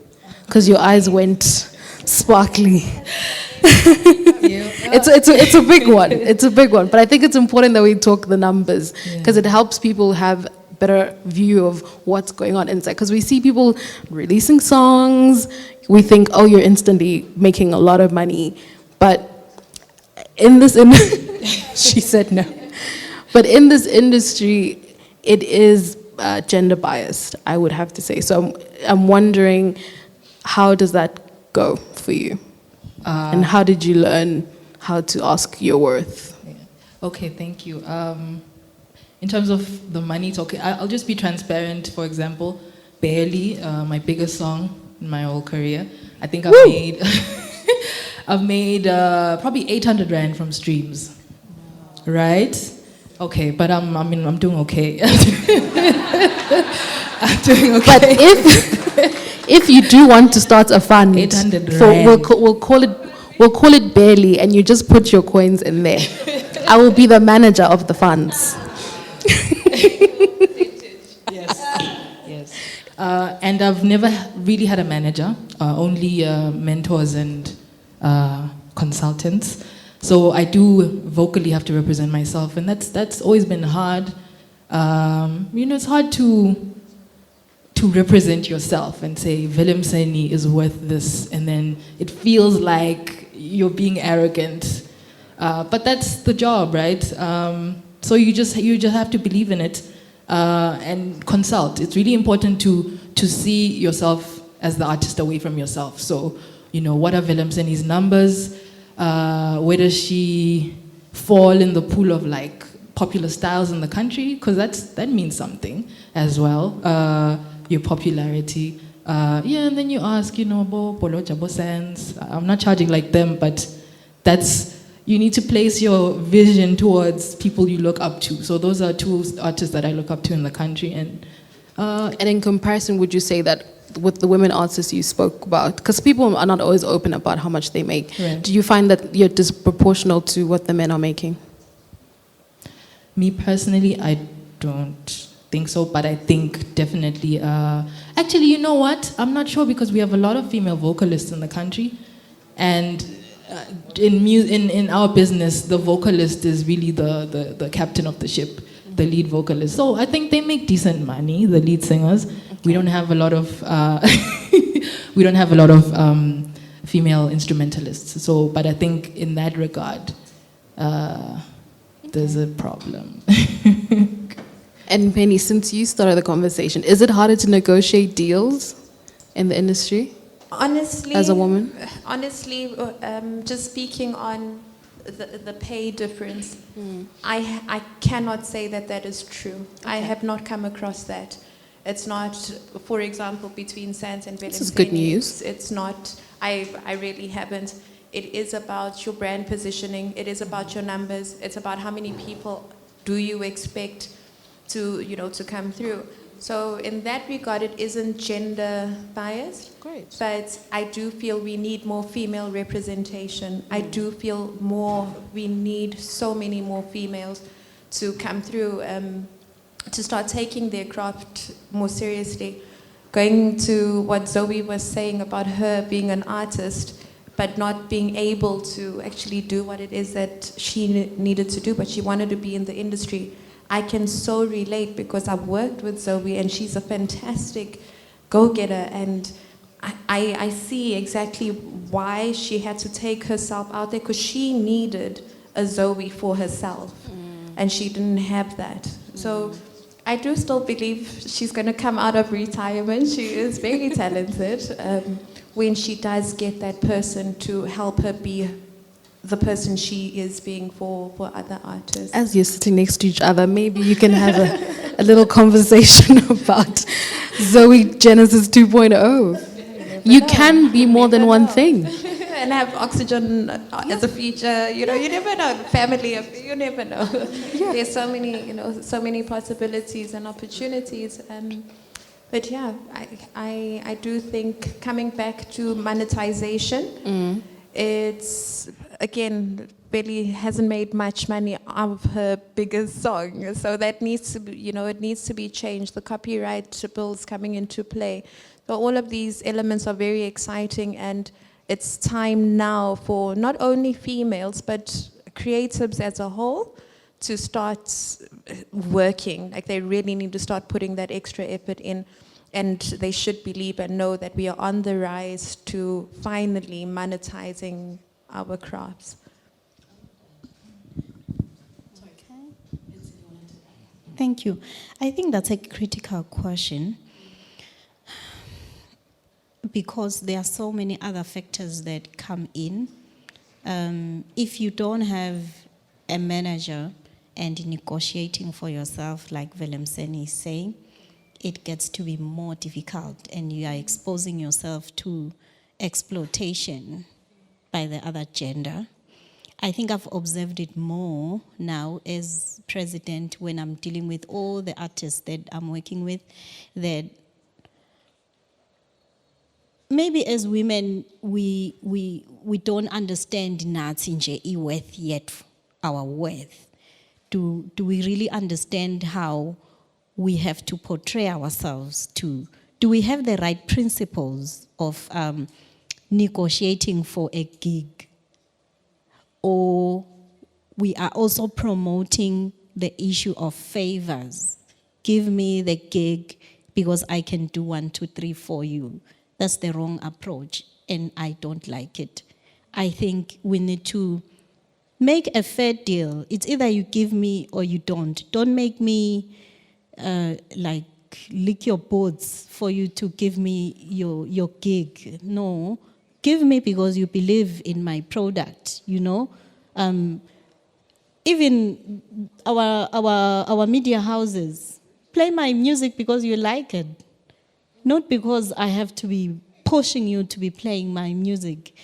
because your eyes went sparkly. It's a big one. It's a big one. But I think it's important that we talk the numbers, because it helps people have better view of what's going on inside. Because we see people releasing songs, we think, oh, you're instantly making a lot of money. But in this she said no. But in this industry, it is gender biased, I would have to say. So I'm wondering, how does that go for you? And how did you learn how to ask your worth? Yeah. Okay, thank you. In terms of the money talk, I'll just be transparent. For example, Barely, my biggest song in my whole career, I think I've made probably 800 Rand from streams, right? Okay, but I'm doing okay. I'm doing okay. But if you do want to start a fund, 800 for, Rand. we'll call it Barely, and you just put your coins in there. I will be the manager of the funds. Yes. And I've never really had a manager, only mentors and consultants. So I do vocally have to represent myself, and that's always been hard. It's hard to represent yourself and say Velemseni is worth this, and then it feels like you're being arrogant. But that's the job, right? So you just have to believe in it and consult. It's really important to see yourself as the artist away from yourself. So, what are Velemseni's numbers? Where does she fall in the pool of popular styles in the country? Because that means something as well. Your popularity. And then you ask, Bolo Jabo Sands. I'm not charging like them, but you need to place your vision towards people you look up to. So those are two artists that I look up to in the country. And in comparison, would you say that with the women artists you spoke about, because people are not always open about how much they make, right. Do you find that you're disproportional to what the men are making? Me personally, I don't. think so, but I think definitely, actually, you know what? I'm not sure because we have a lot of female vocalists in the country, and in our business, the vocalist is really the captain of the ship, the lead vocalist. So I think they make decent money, the lead singers. We don't have a lot of female instrumentalists. So, but I think in that regard, there's a problem. And Penny, since you started the conversation, is it harder to negotiate deals in the industry? Honestly, as a woman? Honestly, just speaking on the pay difference, I cannot say that is true. Okay. I have not come across that. It's not, for example, between Sands and Velemseni. This is good news. It's not, I really haven't. It is about your brand positioning. It is about your numbers. It's about how many people do you expect to come through. So in that regard, it isn't gender biased. Great. But I do feel we need more female representation. I do feel we need so many more females to come through, to start taking their craft more seriously. Going to what Zoe was saying about her being an artist, but not being able to actually do what it is that she needed to do, but she wanted to be in the industry. I can so relate because I've worked with Zoe and she's a fantastic go-getter, and I see exactly why she had to take herself out there, because she needed a Zoe for herself and she didn't have that. So I do still believe she's going to come out of retirement. She is very talented when she does get that person to help her be the person she is being for other artists. As you're sitting next to each other, maybe you can have a little conversation about Zoe Genesis 2.0. You can be more than one thing. And have oxygen as a feature, you never know. Family, you never know. Yeah. There's so many possibilities and opportunities. But yeah, I do think coming back to monetization, it's, again, Billy hasn't made much money of her biggest song, so that needs to be, it needs to be changed. The copyright bills coming into play. So all of these elements are very exciting, and it's time now for not only females, but creatives as a whole to start working. Like, they really need to start putting that extra effort in, and they should believe and know that we are on the rise to finally monetizing our crafts. Thank you. I think that's a critical question, because there are so many other factors that come in. If you don't have a manager and negotiating for yourself, like Velemseni is saying, it gets to be more difficult, and you are exposing yourself to exploitation by the other gender. I think I've observed it more now as president when I'm dealing with all the artists that I'm working with, that maybe as women, we don't understand nathi nje worth yet, our worth. Do we really understand how we have to portray ourselves to? Do we have the right principles of negotiating for a gig? Or we are also promoting the issue of favors. Give me the gig because I can do 1, 2, 3 for you. That's the wrong approach, and I don't like it. I think we need to make a fair deal. It's either you give me or you don't. Don't make me lick your boots for you to give me your gig. No, give me because you believe in my product, Even our media houses, play my music because you like it. Not because I have to be pushing you to be playing my music.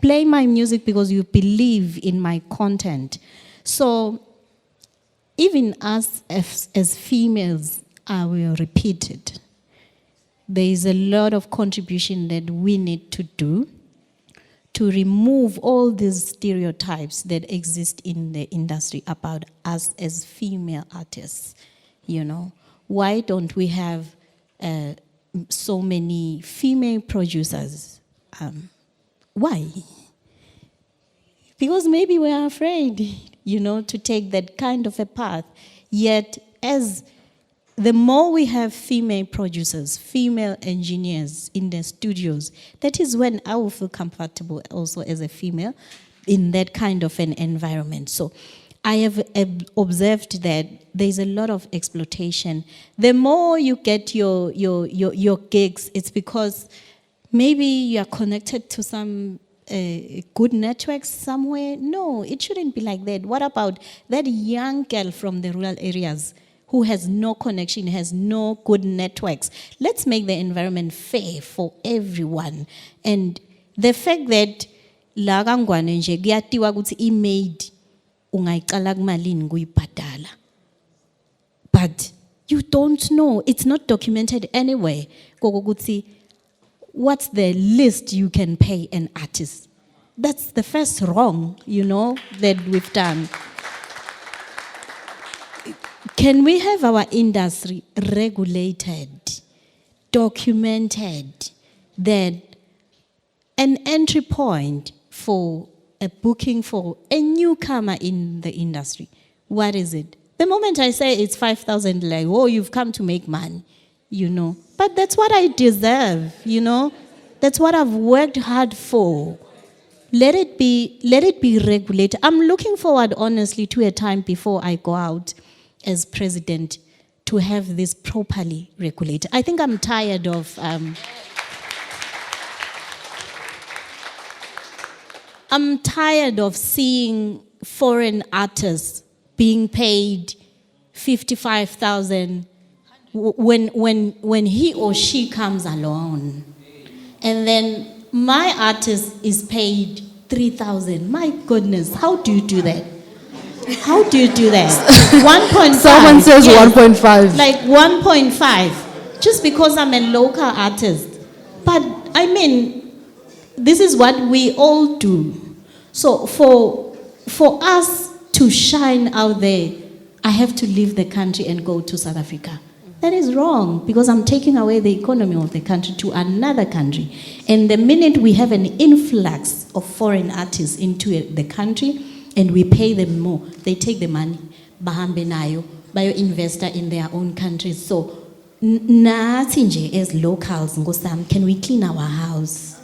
Play my music because you believe in my content. So even us as females, I will repeat it. There is a lot of contribution that we need to do to remove all these stereotypes that exist in the industry about us as female artists. why don't we have so many female producers? Why? Because maybe we are afraid, to take that kind of a path. Yet, as the more we have female producers, female engineers in the studios, that is when I will feel comfortable also as a female in that kind of an environment. So I have observed that there's a lot of exploitation. The more you get your gigs, it's because maybe you are connected to some good networks somewhere. No, it shouldn't be like that. What about that young girl from the rural areas who has no connection, has no good networks? Let's make the environment fair for everyone. And the fact that la kangwane nje kuyatiwa ukuthi i-maid ungayiqala kumalini kuyibhadala, but you don't know, it's not documented anywhere kokuthi what's the least you can pay an artist. That's the first wrong, that we've done. Can we have our industry regulated, documented, that an entry point for a booking for a newcomer in the industry? What is it? The moment I say it's 5,000, like, oh, you've come to make money, But that's what I deserve, That's what I've worked hard for. Let it be regulated. I'm looking forward, honestly, to a time before I go out as president to have this properly regulated. I think I'm tired of seeing foreign artists being paid 55,000 when he or she comes alone, and then my artist is paid 3,000. My goodness, how do you do that? How do you do that? 1.5. Someone says 1.5. Like 1.5, just because I'm a local artist. But I mean, this is what we all do. So for us to shine out there, I have to leave the country and go to South Africa. That is wrong, because I'm taking away the economy of the country to another country. And the minute we have an influx of foreign artists into the country and we pay them more, they take the money, bahambe nayo, bayo investor in their own countries. So, nathi nje as locals, ngosam, can we clean our house?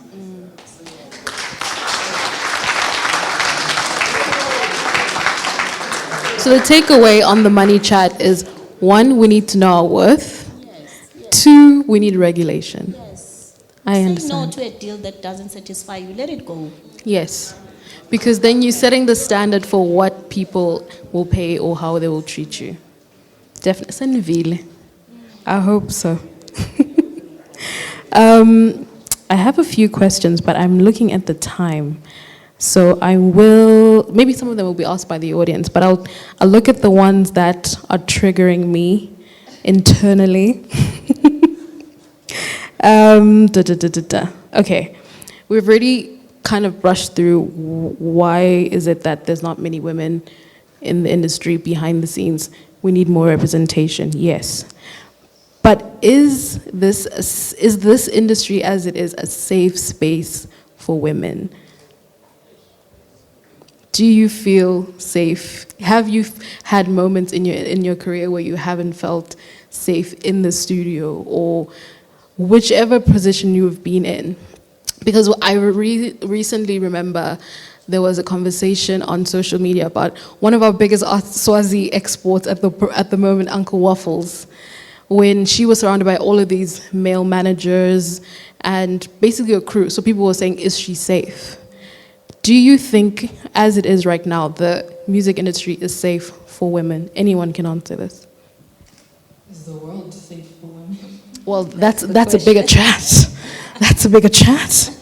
So the takeaway on the money chat is, 1, we need to know our worth. Yes. 2, we need regulation. Yes. I understand. Say no to a deal that doesn't satisfy you. Let it go. Yes. Because then you're setting the standard for what people will pay or how they will treat you. Definitely. I hope so. I have a few questions, but I'm looking at the time. So I will, maybe some of them will be asked by the audience, but I'll look at the ones that are triggering me internally. Okay, we've already kind of brushed through why is it that there's not many women in the industry behind the scenes. We need more representation, yes. But is this industry as it is a safe space for women? Do you feel safe? Have you had moments in your career where you haven't felt safe in the studio or whichever position you've been in? Because I recently remember there was a conversation on social media about one of our biggest Swazi exports at the moment, Uncle Waffles, when she was surrounded by all of these male managers and basically a crew. So people were saying, is she safe? Do you think, as it is right now, the music industry is safe for women? Anyone can answer this. Is the world safe for women? Well, that's a bigger chat. That's a bigger chat.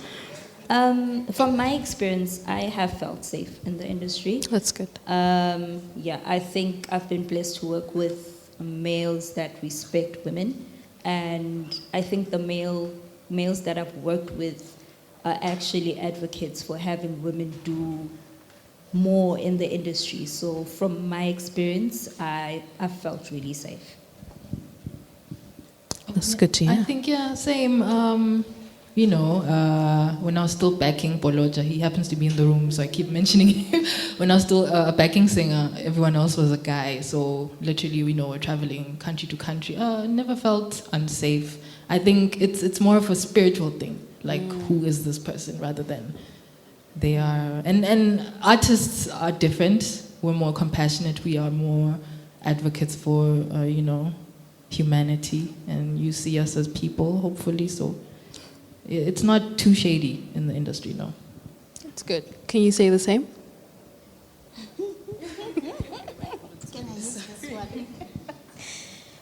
From my experience, I have felt safe in the industry. That's good. Yeah, I think I've been blessed to work with males that respect women, and I think the males that I've worked with are actually advocates for having women do more in the industry. So from my experience, I felt really safe. That's good to hear. I think, yeah, same. You know, when I was still backing Poloja, he happens to be in the room, so I keep mentioning him. When I was still a backing singer, everyone else was a guy. So literally, we're traveling country to country. Never felt unsafe. I think it's more of a spiritual thing. Like, who is this person rather than they are. And artists are different. We're more compassionate. We are more advocates for, humanity. And you see us as people, hopefully, so. It's not too shady in the industry, no. That's good. Can you say the same? Can I use this one?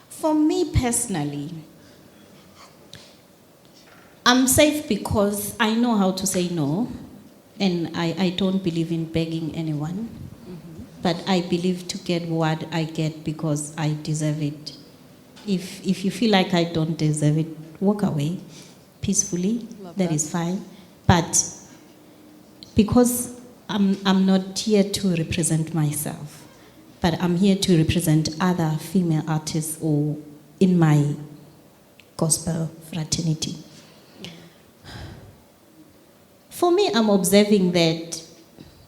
For me personally, I'm safe because I know how to say no, and I don't believe in begging anyone, but I believe to get what I get because I deserve it. If you feel like I don't deserve it, walk away. Peacefully, that is fine. But because I'm not here to represent myself, but I'm here to represent other female artists or in my gospel fraternity. For me, I'm observing that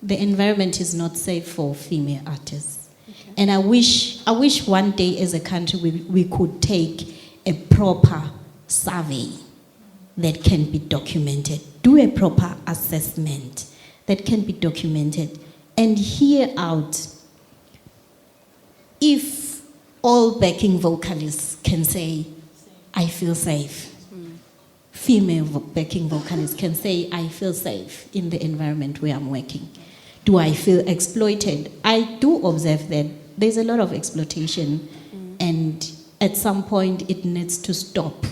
the environment is not safe for female artists. Okay. And I wish one day as a country we could take a proper survey that can be documented, do a proper assessment that can be documented, and hear out if all backing vocalists can say, I feel safe. Female backing vocalists can say, I feel safe in the environment where I'm working. Do I feel exploited? I do observe that there's a lot of exploitation, and at some point it needs to stop,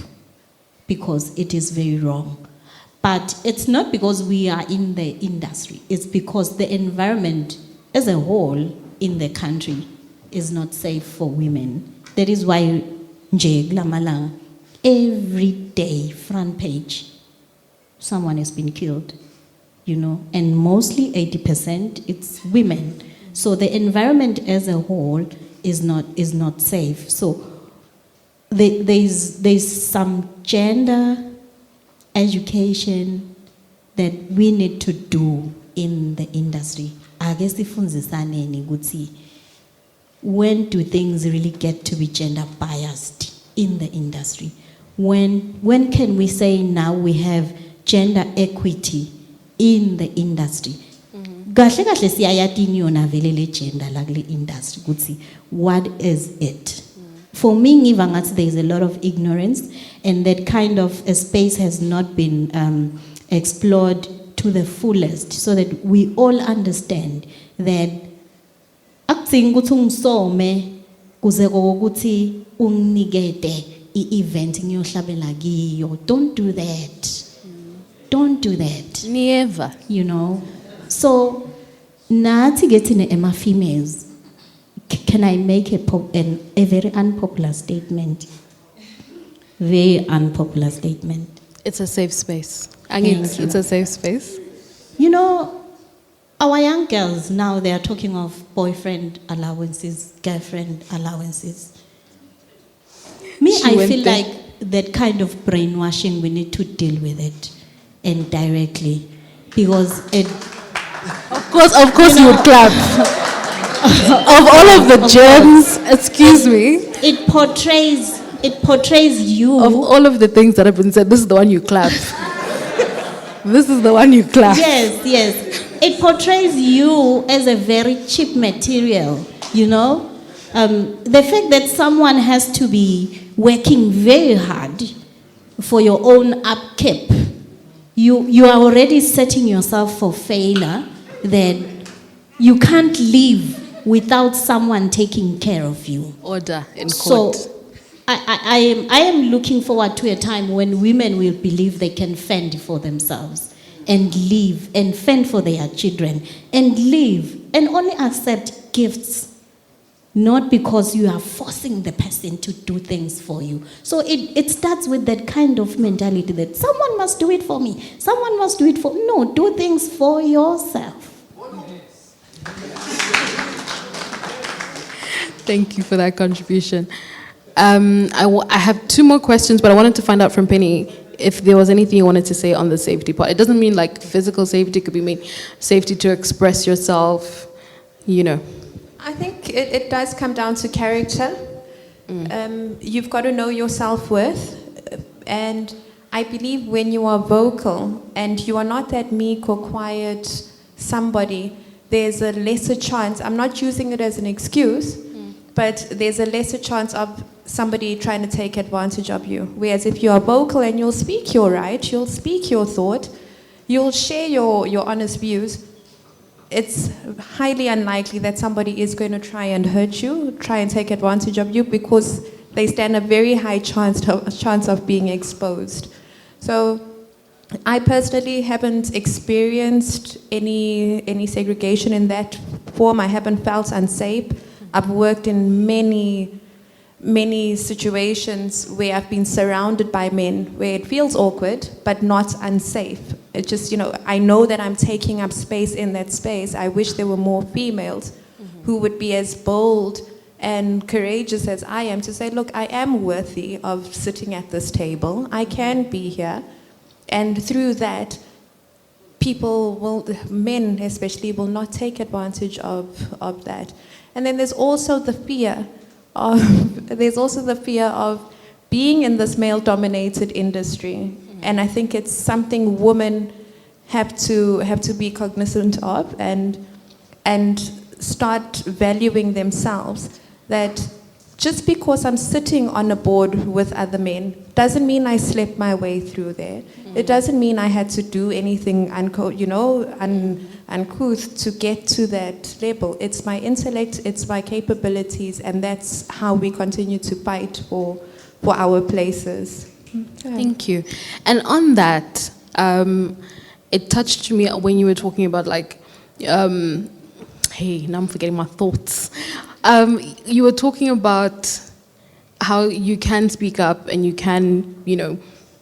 because it is very wrong. But it's not because we are in the industry, it's because the environment as a whole in the country is not safe for women. That is why every day, front page, someone has been killed, and mostly 80% it's women. So the environment as a whole is not safe. So there's some gender education that we need to do in the industry. I guess when do things really get to be gender biased in the industry? When can we say now we have gender equity in the industry? Kahle kahle siyayatini yona vele le gender la kule industry ukuthi what is it? For me, there is a lot of ignorance, and that kind of a space has not been explored to the fullest, so that we all understand that akuthini ukuthi ungisome kuze kokuthi unginikete i-event ngiyohlabela kiyo. Don't do that. Don't do that. Never. So nathi getting ema females. Can I make a very unpopular statement? Very unpopular statement. It's a safe space. It's a safe space. Our young girls now, they are talking of boyfriend allowances, girlfriend allowances. I feel like that kind of brainwashing, we need to deal with it, and directly, because it. Of course, you would clap. Of all of the gems, excuse me. It portrays you. Of all of the things that have been said, this is the one you clap. This is the one you clap. Yes. It portrays you as a very cheap material, The fact that someone has to be working very hard for your own upkeep, you are already setting yourself for failure, that you can't live without someone taking care of you. Order in court. So I am looking forward to a time when women will believe they can fend for themselves and live and fend for their children and live and only accept gifts, not because you are forcing the person to do things for you. So it starts with that kind of mentality that someone must do it for me, someone must do it for me. No, do things for yourself. Thank you for that contribution. I have two more questions, but I wanted to find out from Penny if there was anything you wanted to say on the safety part. It doesn't mean like physical safety, it could be mean safety to express yourself, you know. I think it does come down to character. You've got to know your self-worth. And I believe when you are vocal and you are not that meek or quiet somebody, there's a lesser chance, I'm not using it as an excuse, but there's a lesser chance of somebody trying to take advantage of you. Whereas if you are vocal and you'll speak your right, you'll speak your thought, you'll share your honest views, it's highly unlikely that somebody is going to try and hurt you, try and take advantage of you, because they stand a very high chance of being exposed. So I personally haven't experienced any segregation in that form. I haven't felt unsafe. I've worked in many situations where I've been surrounded by men, where it feels awkward, but not unsafe. It just, I know that I'm taking up space in that space. I wish there were more females who would be as bold and courageous as I am to say, look, I am worthy of sitting at this table. I can be here. And through that, men especially, will not take advantage of that. And then there's also the fear of being in this male-dominated industry. And I think it's something women have to be cognizant of and start valuing themselves. That just because I'm sitting on a board with other men doesn't mean I slept my way through there. It doesn't mean I had to do anything uncouth to get to that level. It's my intellect, it's my capabilities, and that's how we continue to fight for our places. Thank you. And on that, it touched me when you were talking about hey, now I'm forgetting my thoughts. You were talking about how you can speak up and you can,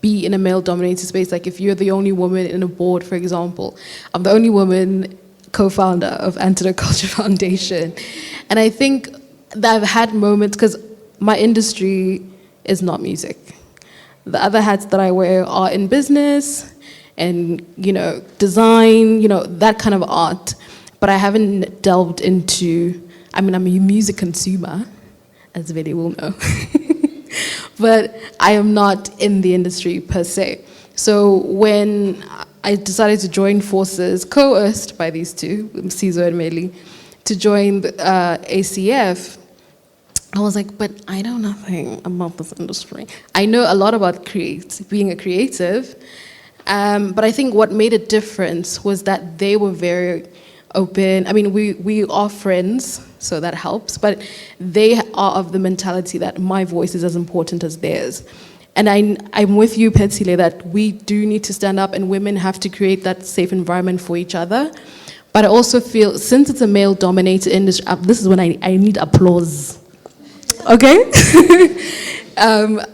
be in a male-dominated space. Like if you're the only woman in a board, for example. I'm the only woman co-founder of Antidote Culture Foundation. And I think that I've had moments, because my industry is not music. The other hats that I wear are in business and, design, that kind of art. But I haven't delved into, I'm a music consumer, as Veli will know. But I am not in the industry per se. So when I decided to join forces, coerced by these two, Sizo and Meli, to join the ACF, I was like, but I know nothing about this industry. I know a lot about being a creative, but I think what made a difference was that they were very open. We are friends, so that helps, but they are of the mentality that my voice is as important as theirs. And I'm with you, Phetsile, that we do need to stand up and women have to create that safe environment for each other. But I also feel, since it's a male-dominated industry, this is when I need applause. Okay?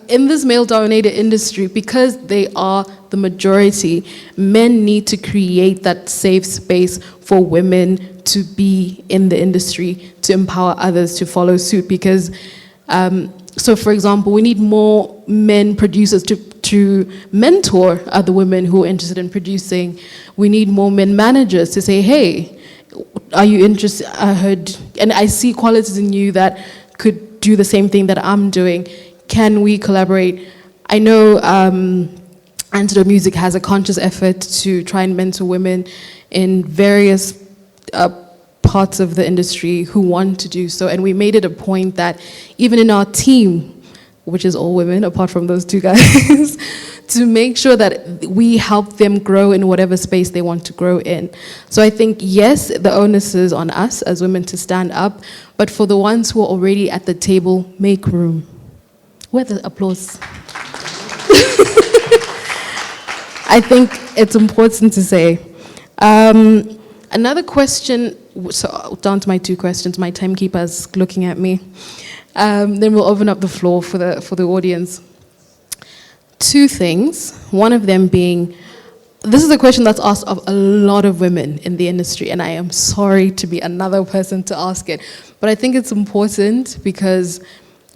In this male-dominated industry, because they are the majority, men need to create that safe space for women to be in the industry, to empower others to follow suit. Because, so for example, we need more men producers to mentor other women who are interested in producing. We need more men managers to say, hey, are you interested? I heard, and I see qualities in you that could do the same thing that I'm doing. Can we collaborate? I know Antidote Music has a conscious effort to try and mentor women in various parts of the industry who want to do so. And we made it a point that even in our team, which is all women apart from those two guys, to make sure that we help them grow in whatever space they want to grow in. So I think, yes, the onus is on us as women to stand up, but for the ones who are already at the table, make room. Where the applause? I think it's important to say. Another question, so down to my two questions, my timekeeper's looking at me. Then we'll open up the floor for the audience. Two things, one of them being, this is a question that's asked of a lot of women in the industry, and I am sorry to be another person to ask it, but I think it's important because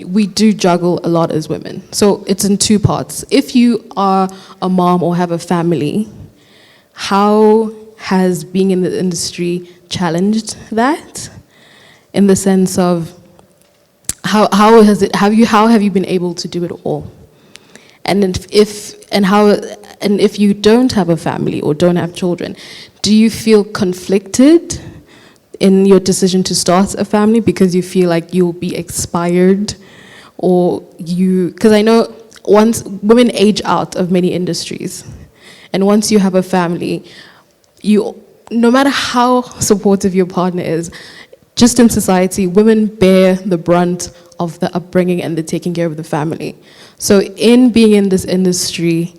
we do juggle a lot as women. So it's in two parts. If you are a mom or have a family, how has being in the industry challenged that? In the sense of how have you been able to do it all? And if you don't have a family or don't have children, do you feel conflicted in your decision to start a family because you feel like you'll be expired, or because I know once women age out of many industries, and once you have a family, no matter how supportive your partner is, just in society, women bear the brunt of the upbringing and the taking care of the family. So in being in this industry,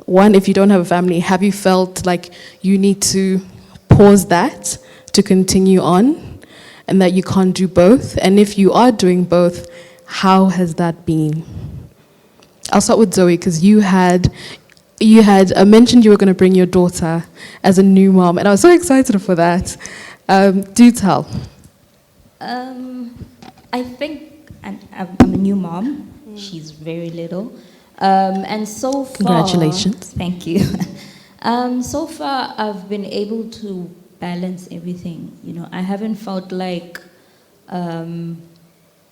one, if you don't have a family, have you felt like you need to pause that to continue on and that you can't do both? And if you are doing both, how has that been? I'll start with Zoe, because you had mentioned you were going to bring your daughter as a new mom, and I was so excited for that. Do tell. I think I'm a new mom. She's very little. And so far... Congratulations. Thank you. So far, I've been able to balance everything. You know, I haven't felt like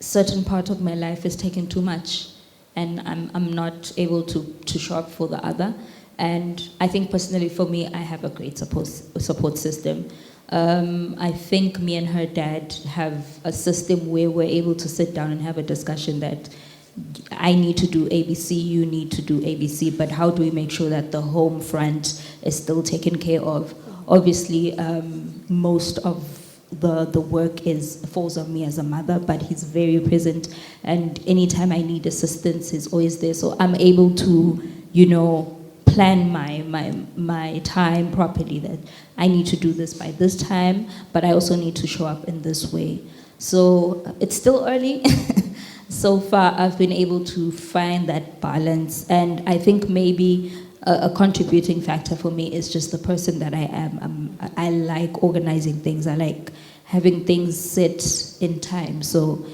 certain part of my life is taking too much, and I'm not able to show up for the other. And I think personally for me, I have a great support system. I think me and her dad have a system where we're able to sit down and have a discussion that I need to do ABC, you need to do ABC, but how do we make sure that the home front is still taken care of? Obviously, most of the work falls on me as a mother, but he's very present, and anytime I need assistance, he's always there. So I'm able to, plan my time properly, that I need to do this by this time, but I also need to show up in this way. So it's still early. So far, I've been able to find that balance, and I think maybe a contributing factor for me is just the person that I am. I like organizing things. I like having things set in time. So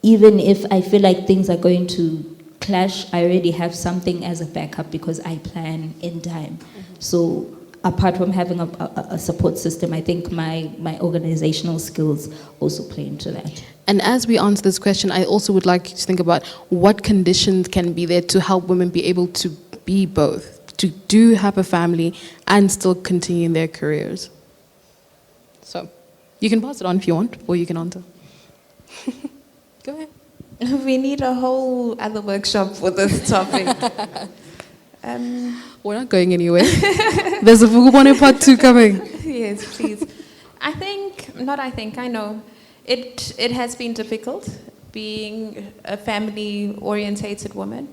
even if I feel like things are going to clash, I already have something as a backup because I plan in time. So apart from having a support system, I think my organizational skills also play into that. And as we answer this question, I also would like you to think about what conditions can be there to help women be able to be both, to do have a family and still continue in their careers. So you can pass it on if you want, or you can answer. Go ahead. We need a whole other workshop for this topic. We're not going anywhere. There's a Vukubone part 2 coming. Yes, please. I know. It has been difficult being a family-orientated woman.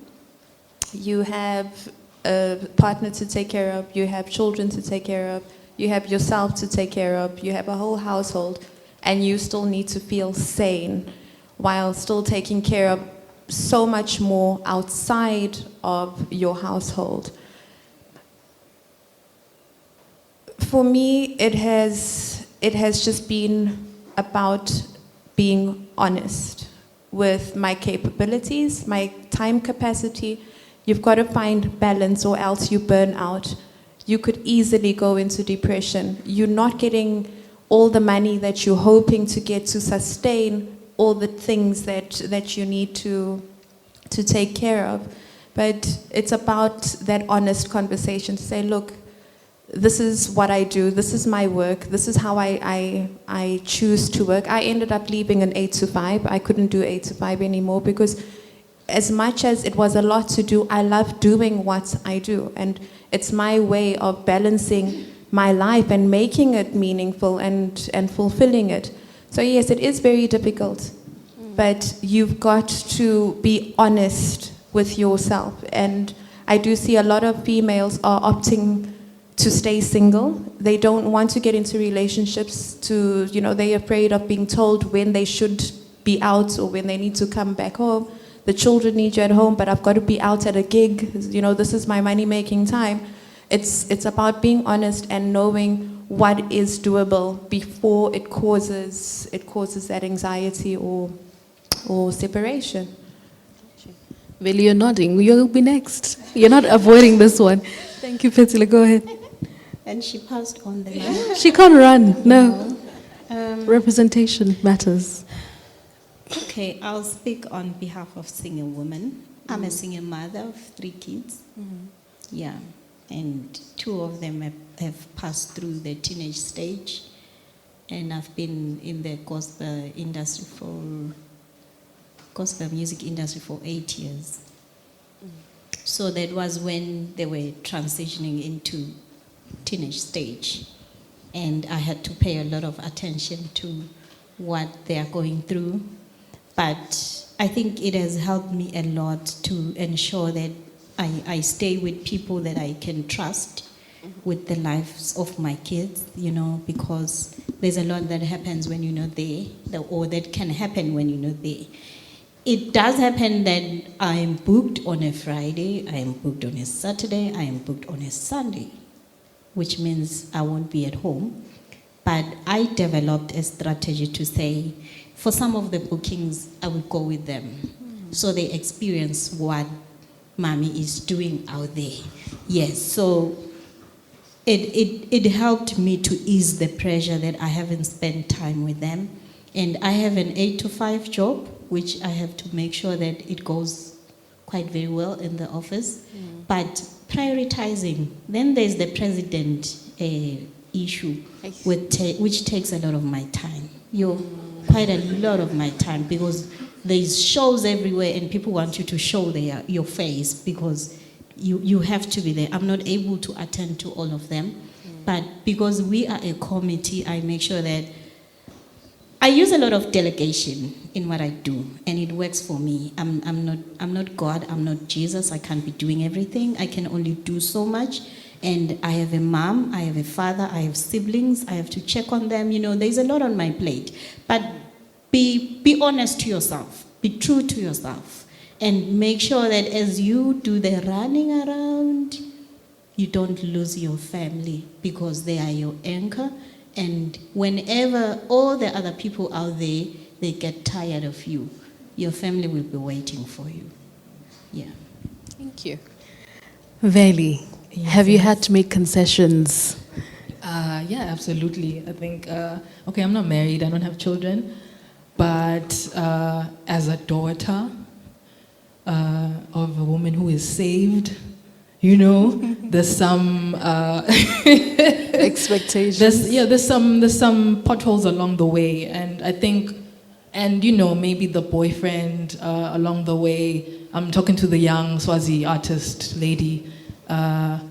You have a partner to take care of, you have children to take care of, you have yourself to take care of, you have a whole household, and you still need to feel sane while still taking care of so much more outside of your household. For me, it has just been about being honest with my capabilities, my time capacity. You've got to find balance, or else you burn out. You could easily go into depression. You're not getting all the money that you're hoping to get to sustain all the things that you need to take care of. But it's about that honest conversation to say, look, this is what I do, this is my work, this is how I choose to work. I ended up leaving an 8 to 5. I couldn't do 8 to 5 anymore because as much as it was a lot to do, I love doing what I do. And it's my way of balancing my life and making it meaningful and fulfilling it. So yes, it is very difficult, but you've got to be honest with yourself. And I do see a lot of females are opting to stay single. They don't want to get into relationships they're afraid of being told when they should be out or when they need to come back home. The children need you at home, but I've got to be out at a gig. This is my money-making time. It's about being honest and knowing what is doable before it causes that anxiety or or separation. Veli, you're nodding. You'll be next. You're not avoiding this one. Thank you, Phetsile. Go ahead. And she passed on the mic. She can't run. No. Representation matters. Okay, I'll speak on behalf of single women. I'm a single mother of 3 kids. Yeah, and 2 of them have passed through the teenage stage, and I've been in the gospel music industry for 8 years. So that was when they were transitioning into teenage stage, and I had to pay a lot of attention to what they are going through. But I think it has helped me a lot to ensure that I stay with people that I can trust with the lives of my kids, because there's a lot that happens when you're not there, or that can happen when you're not there. It does happen that I am booked on a Friday, I am booked on a Saturday, I am booked on a Sunday, which means I won't be at home. But I developed a strategy to say, for some of the bookings, I will go with them, so they experience what mommy is doing out there. Yes, so it helped me to ease the pressure that I haven't spent time with them. And I have an 8 to 5 job, which I have to make sure that it goes quite very well in the office. But prioritizing, then there's the president issue, which takes a lot of my time. Quite a lot of my time, because there's shows everywhere and people want you to show your face because you have to be there. I'm not able to attend to all of them, but because we are a committee, I make sure that I use a lot of delegation in what I do, and it works for me. I'm not God, I'm not Jesus, I can't be doing everything. I can only do so much. And I have a mom, I have a father, I have siblings, I have to check on them. There's a lot on my plate. But be honest to yourself, be true to yourself, and make sure that as you do the running around, you don't lose your family, because they are your anchor. And whenever all the other people out there, they get tired of you, your family will be waiting for you. Yeah. Thank you. Veli. Have you had to make concessions? Yeah, absolutely. I think, I'm not married, I don't have children, but as a daughter of a woman who is saved, there's some expectations. There's some potholes along the way, and I think, maybe the boyfriend along the way. I'm talking to the young Swazi artist lady.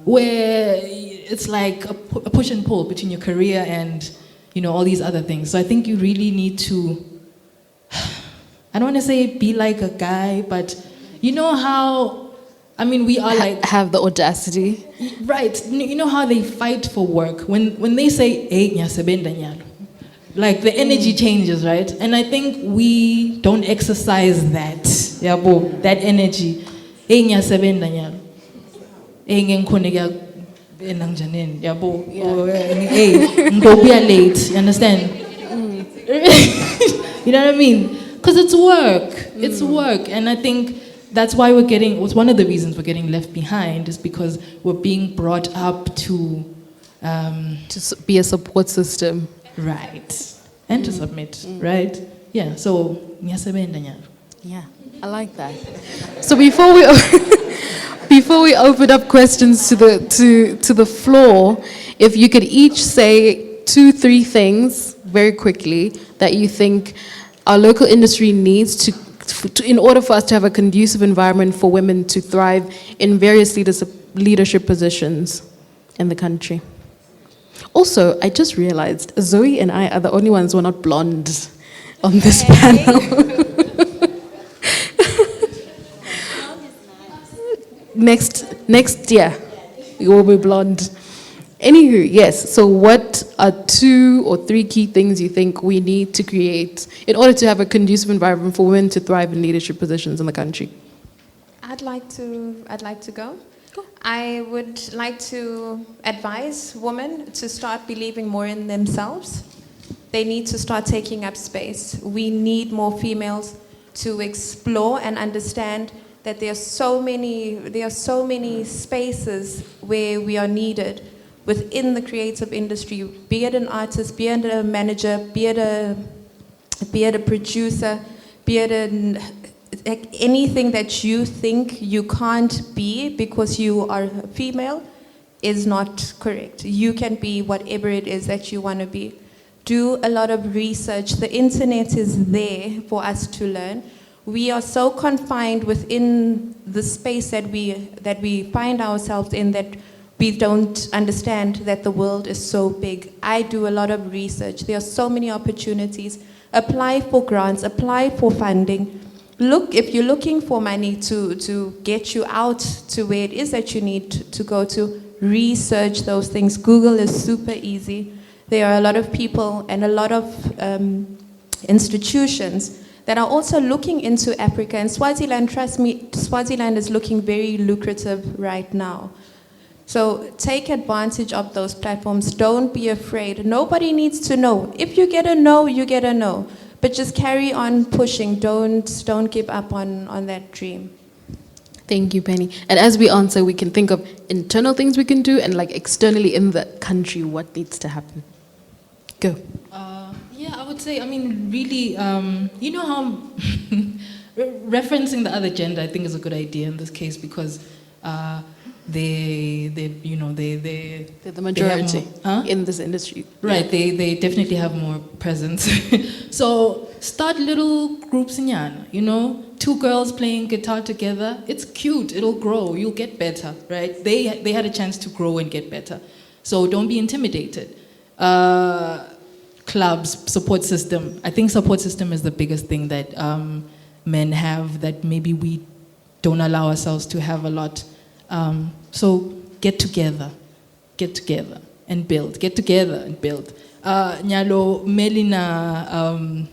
Where it's like a push and pull between your career and, all these other things. So I think you really need to, I don't want to say be like a guy, but how, we are like... Have the audacity. Right. You know how they fight for work. When they say, hey, like the energy changes, right? And I think we don't exercise that, that energy. You know what I mean? Because it's work. It's work. And I think that's why one of the reasons we're getting left behind is because we're being brought up to be a support system. Right. And to submit, right? Yeah, so yeah, I like that. So before we open up questions to the floor, if you could each say 2-3 things very quickly that you think our local industry needs to in order for us to have a conducive environment for women to thrive in various leadership positions in the country. Also, I just realized Zoe and I are the only ones who are not blonde on this panel. Next year, you will be blonde. Anywho, yes, so what are 2 or 3 key things you think we need to create in order to have a conducive environment for women to thrive in leadership positions in the country? I'd like to go. I would like to advise women to start believing more in themselves. They need to start taking up space. We need more females to explore and understand that there are so many spaces where we are needed within the creative industry, be it an artist, be it a manager, be it a producer, be it anything that you think you can't be because you are a female is not correct. You can be whatever it is that you want to be. Do a lot of research. The internet is there for us to learn. We are so confined within the space that we find ourselves in that we don't understand that the world is so big. I do a lot of research. There are so many opportunities. Apply for grants, apply for funding. Look, if you're looking for money to get you out to where it is that you need to go to, research those things. Google is super easy. There are a lot of people and a lot of institutions that are also looking into Africa. And Swaziland, trust me, Swaziland is looking very lucrative right now. So take advantage of those platforms. Don't be afraid. Nobody needs to know. If you get a no, you get a no. But just carry on pushing. Don't give up on that dream. Thank you, Penny. And as we answer, we can think of internal things we can do and like externally in the country, what needs to happen. Go. Yeah, I would say, I mean, really, you know how referencing the other gender, I think, is a good idea in this case because they're the majority in this industry. Right, yeah. They definitely have more presence. So start little groups in Yana, you know, 2 girls playing guitar together. It's cute, it'll grow, you'll get better, right? They had a chance to grow and get better. So don't be intimidated. Clubs, support system. I think support system is the biggest thing that men have that maybe we don't allow ourselves to have a lot. So get together and build. Get together and build. Nyalo Melina,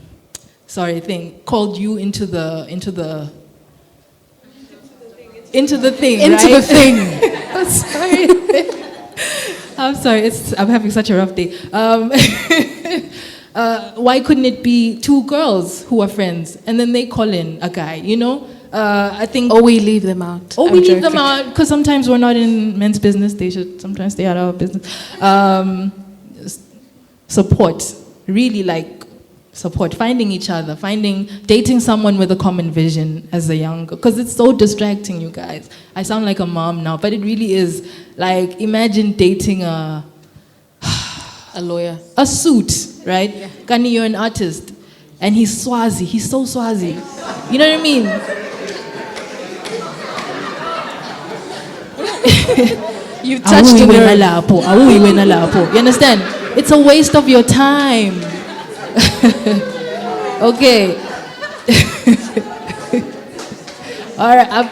called you into the thing. I'm sorry. I'm sorry. I'm having such a rough day. Why couldn't it be 2 girls who are friends and then they call in a guy? You know. I think. Or we leave them out. Or we leave them out because sometimes we're not in men's business. They should sometimes stay out of our business. Support, really like support, finding each other, dating someone with a common vision as a younger, because it's so distracting, you guys. I sound like a mom now, but it really is. Like, imagine dating a lawyer, a suit, right? Yeah. Kani, you're an artist, and he's Swazi. He's so Swazi. You know what I mean? You touched the nerve. You understand? It's a waste of your time. Okay. All right.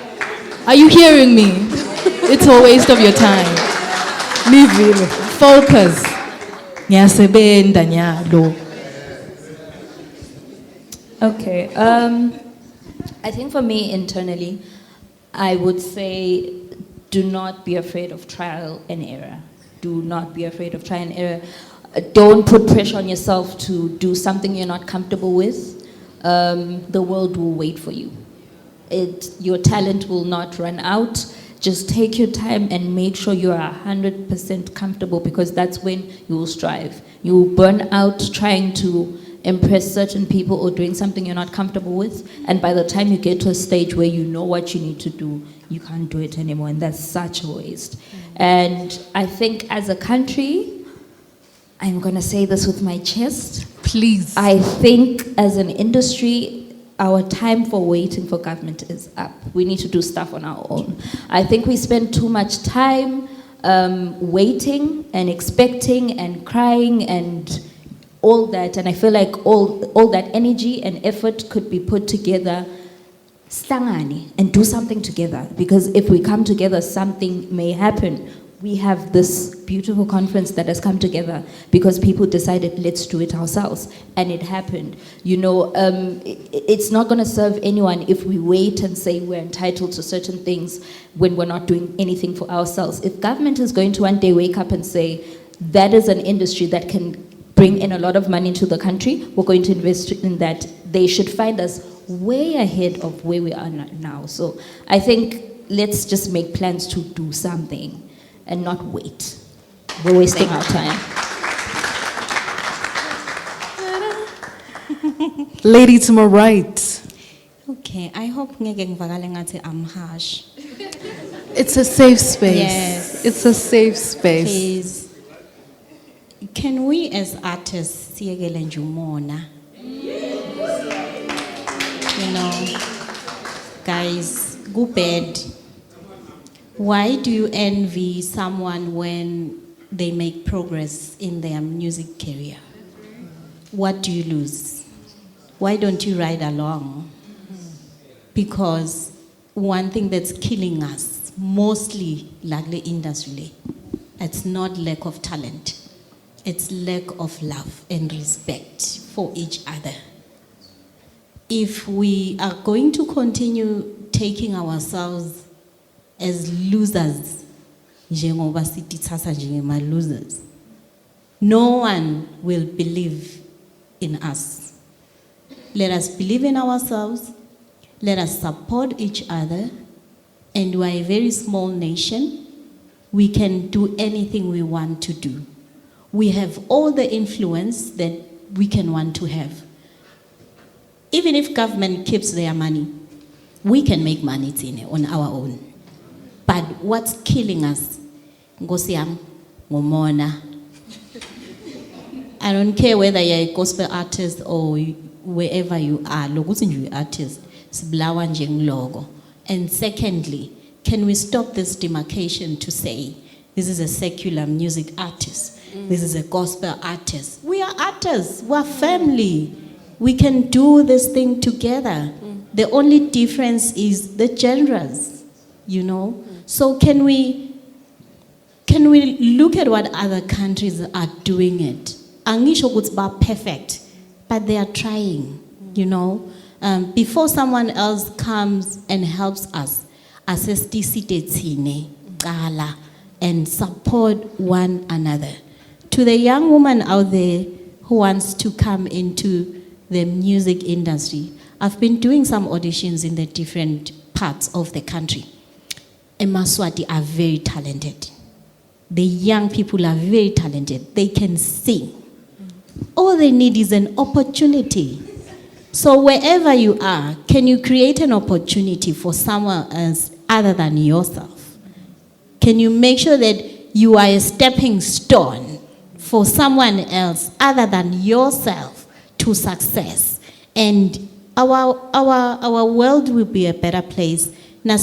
Are you hearing me? It's a waste of your time. Leave it. Focus. Okay. I think for me internally, I would say do not be afraid of trial and error. Do not be afraid of trial and error. Don't put pressure on yourself to do something you're not comfortable with. The world will wait for you. Your talent will not run out. Just take your time and make sure you are 100% comfortable, because that's when you will strive. You will burn out trying to impress certain people or doing something you're not comfortable with, and by the time you get to a stage where you know what you need to do, you can't do it anymore, and that's such a waste. And I think as a country, I'm gonna say this with my chest. Please. I think as an industry, our time for waiting for government is up. We need to do stuff on our own. I think we spend too much time waiting and expecting and crying and all that, and I feel like all that energy and effort could be put together, stangani, and do something together, because if we come together, something may happen. We have this beautiful conference that has come together because people decided, let's do it ourselves, and it happened. You know, it's not going to serve anyone if we wait and say we're entitled to certain things when we're not doing anything for ourselves. If government is going to one day wake up and say, that is an industry that can bring in a lot of money into the country, we're going to invest in that, they should find us way ahead of where we are now. So I think let's just make plans to do something and not wait. We're wasting our time. Lady to my right. Okay, I hope ngeke ngivakale ngathi I'm harsh. It's a safe space. Yes. It's a safe space. Please, can we as artists siyekele nje umona? You know, guys, go bad. Why do you envy someone when they make progress in their music career? What do you lose? Why don't you ride along? Because one thing that's killing us, mostly like the industry, it's not lack of talent. It's lack of love and respect for each other. If we are going to continue taking ourselves as losers, njengoba sitithatha njengema-losers, no one will believe in us. Let us believe in ourselves. Let us support each other. And we are a very small nation. We can do anything we want to do. We have all the influence that we can want to have. Even if government keeps their money, we can make money on our own. But what's killing us? Ngosiyam, ngomona. I don't care whether you're a gospel artist or wherever you are. Lokuthi nje artist, siblawa nje nglogo. And secondly, can we stop this demarcation to say, this is a secular music artist, this is a gospel artist. We are artists, we are family. We can do this thing together. The only difference is the genres, you know? So can we look at what other countries are doing it? Angisho ukuthi ba perfect, but they are trying, you know? Before someone else comes and helps us, and support one another. To the young woman out there who wants to come into the music industry, I've been doing some auditions in the different parts of the country. Emaswati are very talented. The young people are very talented. They can sing. All they need is an opportunity. So wherever you are, can you create an opportunity for someone else other than yourself? Can you make sure that you are a stepping stone for someone else other than yourself to success? And our world will be a better place. You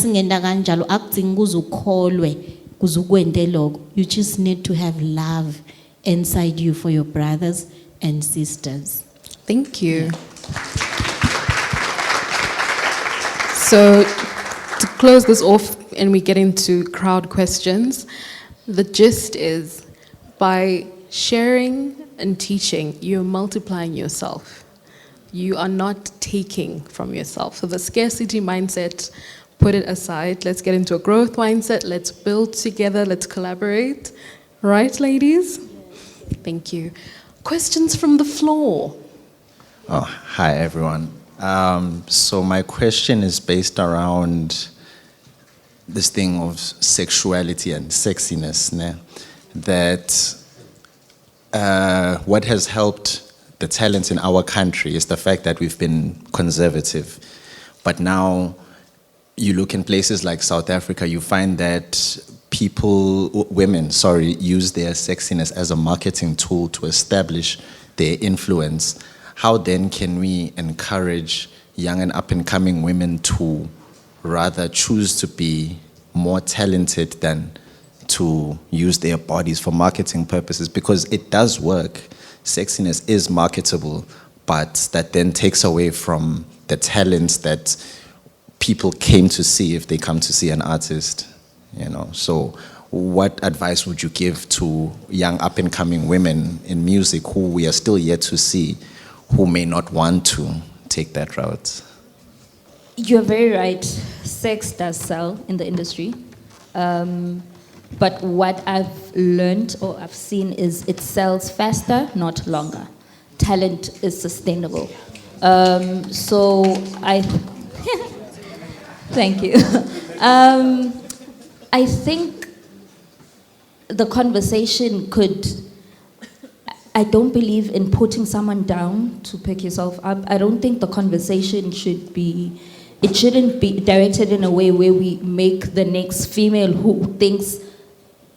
just need to have love inside you for your brothers and sisters. Thank you. So to close this off and we get into crowd questions, the gist is by sharing and teaching, you're multiplying yourself. You are not taking from yourself. So the scarcity mindset, put it aside. Let's get into a growth mindset. Let's build together. Let's collaborate. Right, ladies? Thank you. Questions from the floor. Oh, hi, everyone. So my question is based around this thing of sexuality and sexiness. Ne? That what has helped the talents in our country is the fact that we've been conservative. But now you look in places like South Africa, you find that women, use their sexiness as a marketing tool to establish their influence. How then can we encourage young and up-and-coming women to rather choose to be more talented than to use their bodies for marketing purposes? Because it does work. Sexiness is marketable, but that then takes away from the talents that people came to see if they come to see an artist, you know. So what advice would you give to young up-and-coming women in music who we are still yet to see, who may not want to take that route? You're very right. Sex does sell in the industry. But what I've learned or I've seen is it sells faster, not longer. Talent is sustainable. So I, thank you. I think the conversation could, I don't believe in putting someone down to pick yourself up. I don't think the conversation should be, it shouldn't be directed in a way where we make the next female who thinks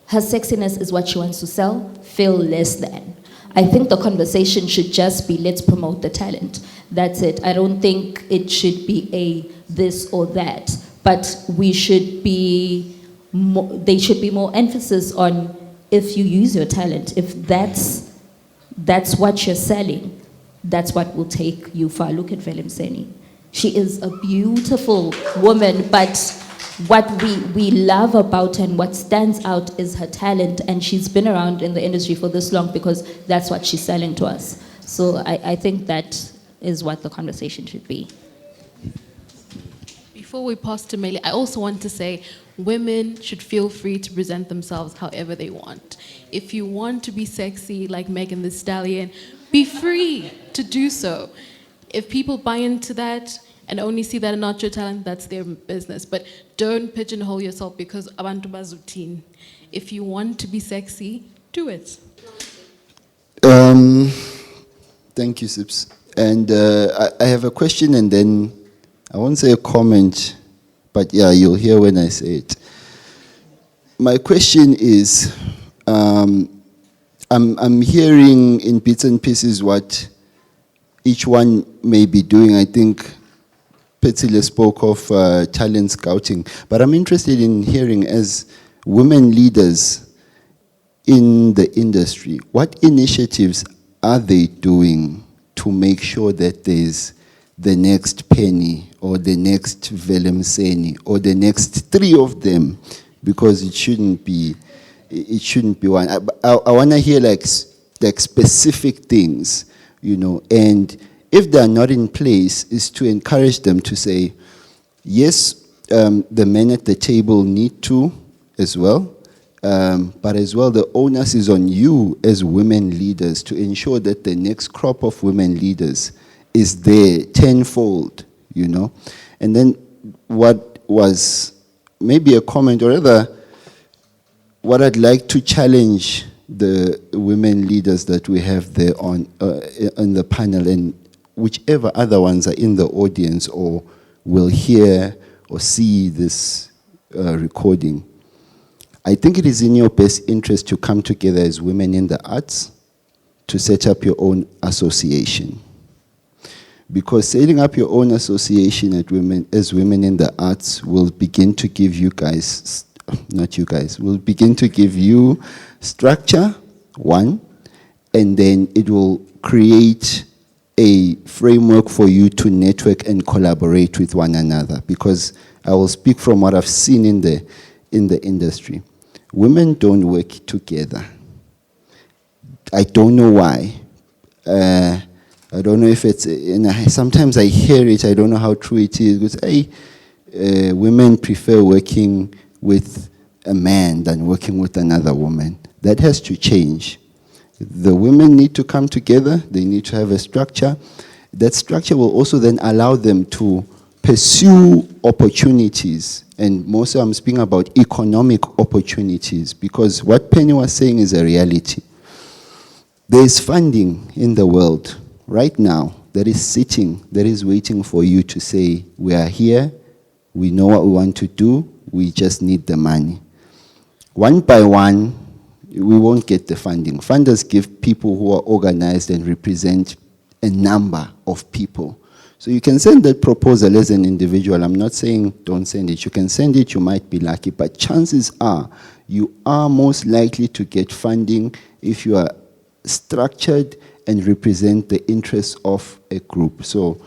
her sexiness is what she wants to sell feel less than. I think the conversation should just be, let's promote the talent. That's it. I don't think it should be a this or that, but we should be more, there should be more emphasis on if you use your talent, if that's what you're selling, that's what will take you far. Look at Velemseni. She is a beautiful woman, but what we love about her and what stands out is her talent, and she's been around in the industry for this long because that's what she's selling to us. So I think that is what the conversation should be. Before we pass to Meili, I also want to say women should feel free to present themselves however they want. If you want to be sexy like Megan Thee Stallion, be free to do so. If people buy into that and only see that and not your talent, that's their business. But don't pigeonhole yourself because abantu bazuthini. If you want to be sexy, do it. Thank you, Sips. And I have a question and then I won't say a comment, but yeah, you'll hear when I say it. My question is, I'm hearing in bits and pieces what each one may be doing. I think Phetsile spoke of talent scouting, but I'm interested in hearing, as women leaders in the industry, what initiatives are they doing to make sure that there's the next Penny or the next Velemseni or the next three of them, because it shouldn't be one. I want to hear like specific things, you know, and if they're not in place, is to encourage them to say, yes, the men at the table need to as well, but as well the onus is on you as women leaders to ensure that the next crop of women leaders is there tenfold, you know. And then what was maybe a comment, or rather what I'd like to challenge the women leaders that we have there on the panel, and whichever other ones are in the audience or will hear or see this recording, I think it is in your best interest to come together as women in the arts to set up your own association. Because setting up your own association as women in the arts will begin to give you guys, not you guys, will begin to give you structure, one, and then it will create a framework for you to network and collaborate with one another. Because I will speak from what I've seen in the industry. Women don't work together. I don't know why. I don't know if it's, and sometimes I hear it, I don't know how true it is, because women prefer working with a man than working with another woman. That has to change. The women need to come together, they need to have a structure. That structure will also then allow them to pursue opportunities, and mostly I'm speaking about economic opportunities, because what Penny was saying is a reality. There is funding in the world right now that is sitting, that is waiting for you to say, we are here, we know what we want to do, we just need the money. One by one, we won't get the funding. Funders give people who are organized and represent a number of people. So you can send that proposal as an individual. I'm not saying don't send it. You can send it, you might be lucky, but chances are you are most likely to get funding if you are structured and represent the interests of a group. So,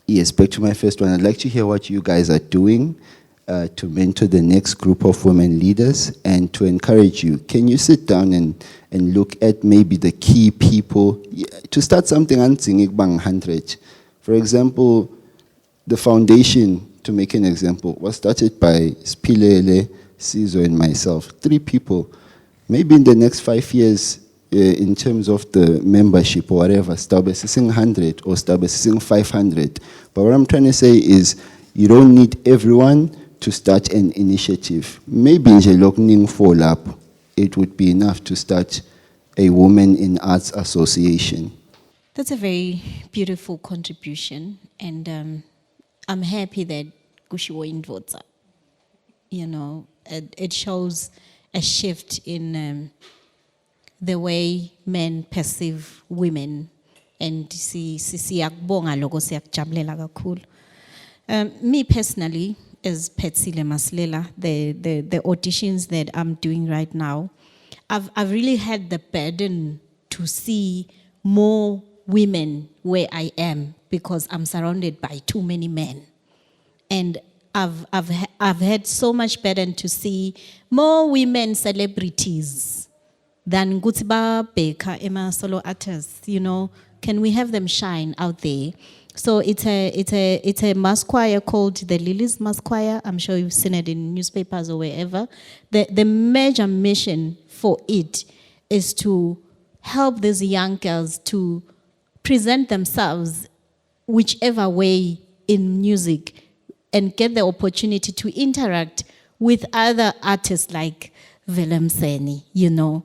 yes, back to my first one. I'd like to hear what you guys are doing to mentor the next group of women leaders and to encourage you. Can you sit down and look at maybe the key people to start something? 100. For example, the foundation, to make an example, was started by Siphilele, Sizo, and myself. 3 people. Maybe in the next 5 years, in terms of the membership or whatever, stawbe sising 100 or stawbe sising 500. But what I'm trying to say is you don't need everyone to start an initiative. Maybe nje lokning fall up, it would be enough to start a Women in Arts Association. That's a very beautiful contribution, and I'm happy that kushiwo indvodza. You know, it shows a shift in the way men perceive women, and siyakubonga loko siyakujabulela kakhulu. Me personally, as Phetsile Masilela, the auditions that I'm doing right now, I've really had the burden to see more women where I am because I'm surrounded by too many men. And I've had so much burden to see more women celebrities than Gutiba Baker, Emma solo artists, you know. Can we have them shine out there? So it's a mass choir called the Lilies Mass Choir. I'm sure you've seen it in newspapers or wherever. The major mission for it is to help these young girls to present themselves whichever way in music and get the opportunity to interact with other artists like Velemseni, you know,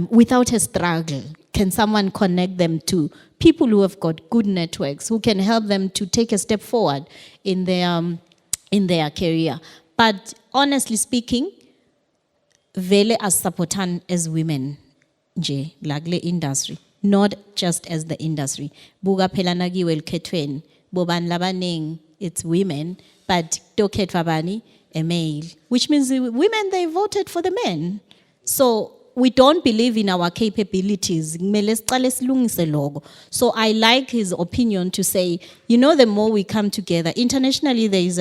without a struggle. Can someone connect them to people who have got good networks, who can help them to take a step forward in their career? But honestly speaking, vele as supportan as women, nje lagle industry, not just as the industry. Buga pelanagi wel ketwen, boban labaneng, it's women, but toket fabani, a male, which means the women, they voted for the men. So we don't believe in our capabilities. So I like his opinion to say, you know, the more we come together, internationally there's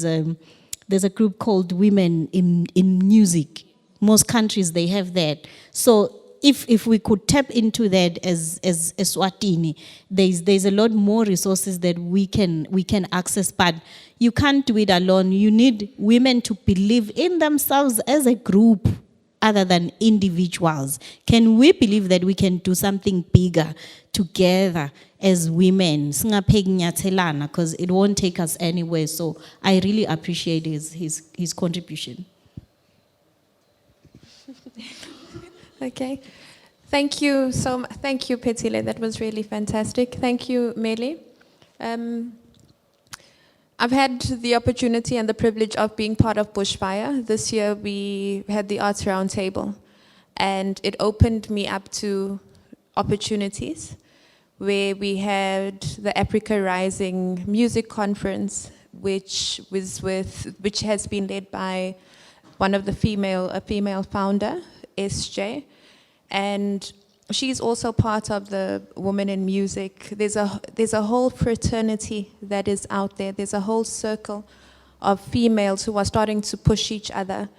a group called Women in Music. Most countries, they have that. So if we could tap into that as Eswatini, there's a lot more resources that we can access, but you can't do it alone. You need women to believe in themselves as a group other than individuals. Can we believe that we can do something bigger together as women? Because it won't take us anywhere. So I really appreciate his contribution. Okay. Thank you, Phetsile. That was really fantastic. Thank you, Meli. I've had the opportunity and the privilege of being part of Bushfire. This year we had the Arts Roundtable, and it opened me up to opportunities where we had the Africa Rising Music Conference, which has been led by a female founder, SJ, and she's also part of the Women in Music. There's a whole fraternity that is out there. There's a whole circle of females who are starting to push each other.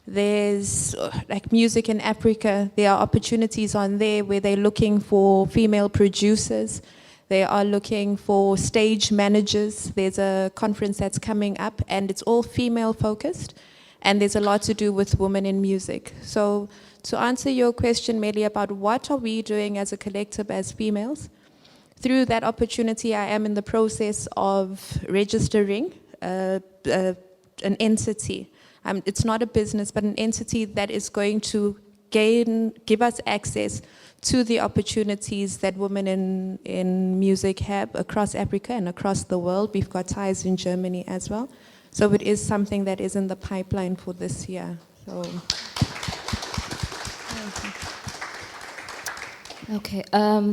There's like Music in Africa. There are opportunities on there where they're looking for female producers. They are looking for stage managers. There's a conference that's coming up, and it's all female focused. And there's a lot to do with women in music. So to answer your question, Meli, about what are we doing as a collective as females, through that opportunity, I am in the process of registering an entity. It's not a business, but an entity that is going to give us access to the opportunities that women in music have across Africa and across the world. We've got ties in Germany as well. So it is something that is in the pipeline for this year. So. Okay,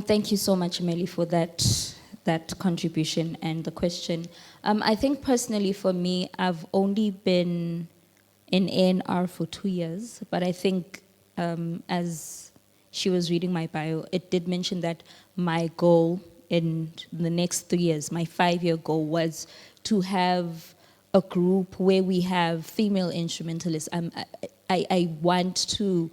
thank you so much, Meli, for that contribution and the question. I think personally for me, I've only been in A&R for 2 years, but I think as she was reading my bio, it did mention that my goal in the next 3 years, my 5-year goal, was to have a group where we have female instrumentalists. I want to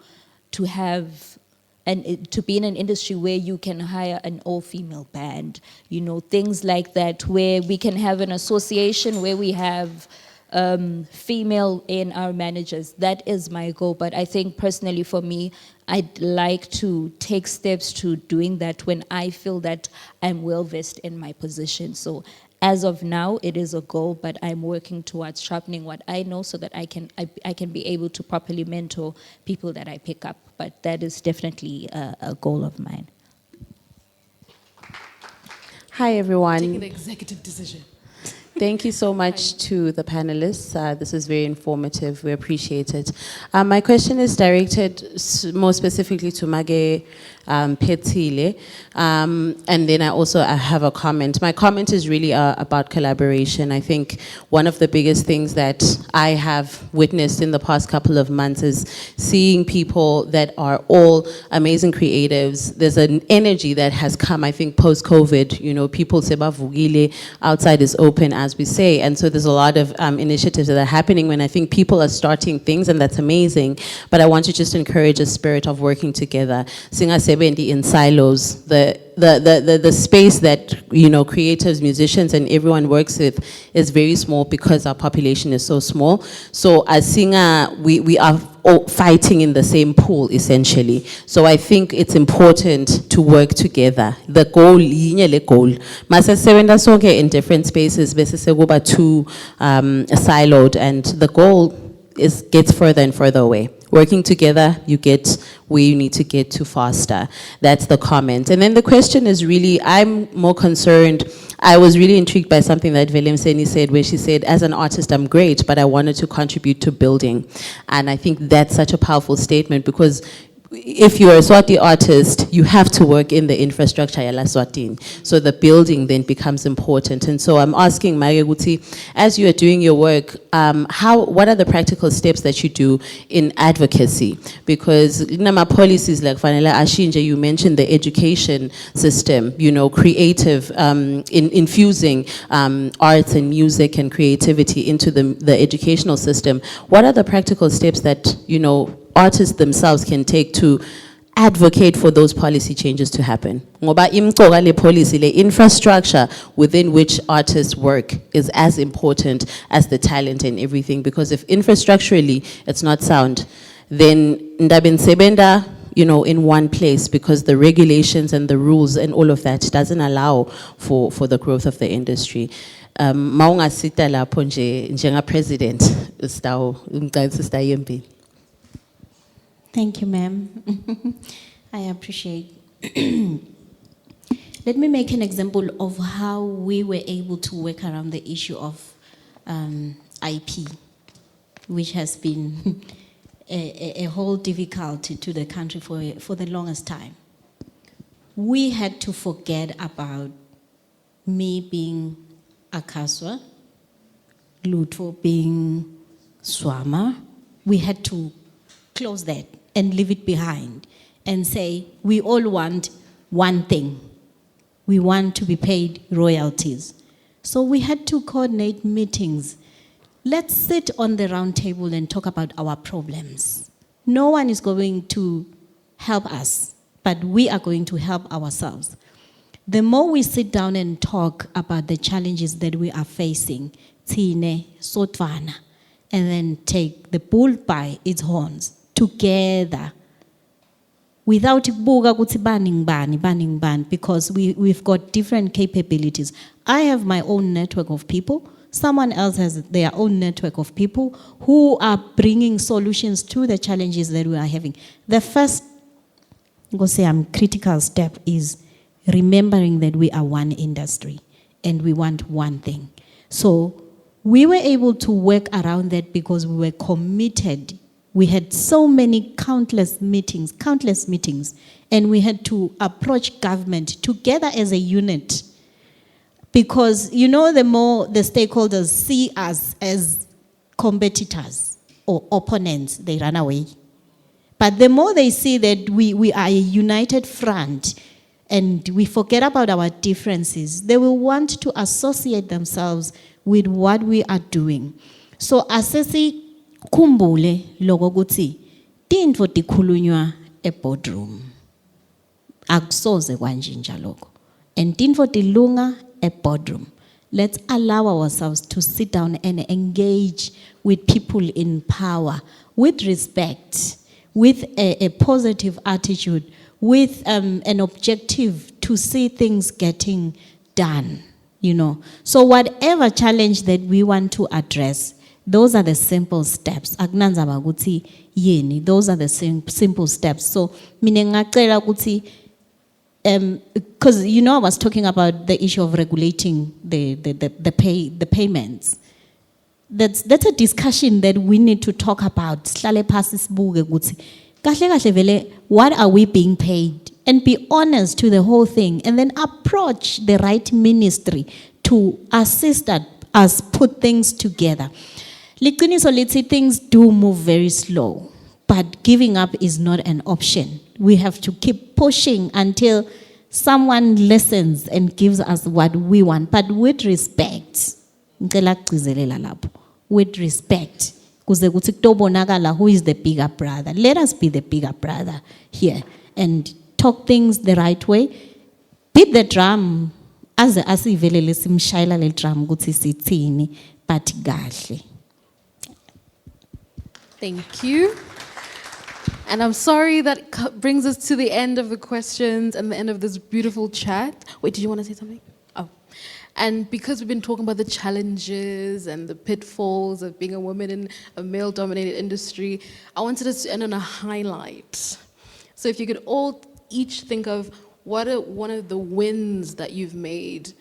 have, and to be in an industry where you can hire an all-female band, you know, things like that, where we can have an association where we have female A&R managers. That is my goal. But I think personally for me, I'd like to take steps to doing that when I feel that I'm well versed in my position. So as of now, it is a goal, but I'm working towards sharpening what I know so that I can be able to properly mentor people that I pick up. But that is definitely a goal of mine. Hi, everyone. Taking the executive decision. Thank you so much to the panelists. This is very informative. We appreciate it. My question is directed more specifically to Mage Phetsile. And then I have a comment. My comment is really about collaboration. I think one of the biggest things that I have witnessed in the past couple of months is seeing people that are all amazing creatives. There's an energy that has come, I think, post-COVID. You know, people say, "Vukile, outside is open," as we say. And so there's a lot of initiatives that are happening when I think people are starting things, and that's amazing. But I want to just encourage a spirit of working together. Singasebendi in silos, the space that, you know, creatives, musicians, and everyone works with is very small because our population is so small. So as singer, we are all fighting in the same pool, essentially. So I think it's important to work together. The goal, the goal. Masa sebenza sonke in different spaces, bese sekuba too siloed, and the goal gets further and further away. Working together, you get where you need to get to faster. That's the comment. And then the question is really, I'm more concerned, I was really intrigued by something that Velemseni said, where she said, as an artist, I'm great, but I wanted to contribute to building. And I think that's such a powerful statement, because if you're a Swati artist, you have to work in the infrastructure yala Swatini. So the building then becomes important. And so I'm asking Magagula, as you are doing your work, what are the practical steps that you do in advocacy? Because my policies like Fanela Ashinja, you mentioned the education system, you know, creative, infusing arts and music and creativity into the educational system. What are the practical steps that, you know, artists themselves can take to advocate for those policy changes to happen? Ngoba imqoka le policy, le infrastructure within which artists work is as important as the talent and everything, because if infrastructurally it's not sound, then ndabin sebenda, you know, in one place, because the regulations and the rules and all of that doesn't allow for the growth of the industry. Maungasita lapho nje njenga president Sister Yembi. Thank you, ma'am. I appreciate. Let me make an example of how we were able to work around the issue of IP, which has been a whole difficulty to the country for the longest time. We had to forget about me being ACAESWA, Lutfo being SWAMA. We had to close that and leave it behind and say, we all want one thing. We want to be paid royalties. So we had to coordinate meetings. Let's sit on the round table and talk about our problems. No one is going to help us, but we are going to help ourselves. The more we sit down and talk about the challenges that we are facing, Tine, Sotvana, and then take the bull by its horns, together, without banning, because we've got different capabilities. I have my own network of people. Someone else has their own network of people who are bringing solutions to the challenges that we are having. The first critical step is remembering that we are one industry and we want one thing. So we were able to work around that because we were committed. We had so many countless meetings, and we had to approach government together as a unit. Because, you know, the more the stakeholders see us as competitors or opponents, they run away. But the more they see that we are a united front and we forget about our differences, they will want to associate themselves with what we are doing. So, asesi kumbule loko kuti tintfo tikhulunywa boardroom akusoze kwanjinja loko, and tintfo tilunga boardroom let's allow ourselves to sit down and engage with people in power with respect, with a positive attitude, with an objective to see things getting done, you know. So whatever challenge that we want to address, those are the simple steps. Akunanzaba ukuthi yini, those are the simple steps. So mina ngacela ukuthi because you know I was talking about the issue of regulating the payments. That's a discussion that we need to talk about. Sihlale phasi sibuke ukuthi kahle kahle vele what are we being paid, and be honest to the whole thing, and then approach the right ministry to assist us put things together. Liqiniso lithi things do move very slow, but giving up is not an option. We have to keep pushing until someone listens and gives us what we want, but with respect. Ngicela kugcizelela lapho. With respect. Kuze kuthi kutobonakala who is the bigger brother. Let us be the bigger brother here and talk things the right way. Beat the drum. Asivelele simshayela le drum kuthi sithini, but kahle. Thank you. And I'm sorry that brings us to the end of the questions and the end of this beautiful chat. Wait, did you want to say something? Oh. And because we've been talking about the challenges and the pitfalls of being a woman in a male-dominated industry, I wanted us to end on a highlight. So if you could all each think of what are one of the wins that you've made,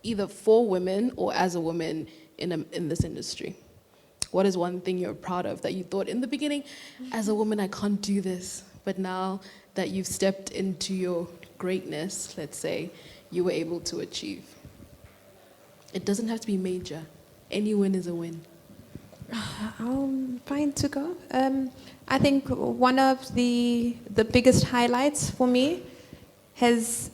either for women or as a woman in this industry. What is one thing you're proud of that you thought in the beginning, as a woman, I can't do this, but now that you've stepped into your greatness, let's say, you were able to achieve? It doesn't have to be major. Any win is a win. Fine to go. I think one of the biggest highlights for me has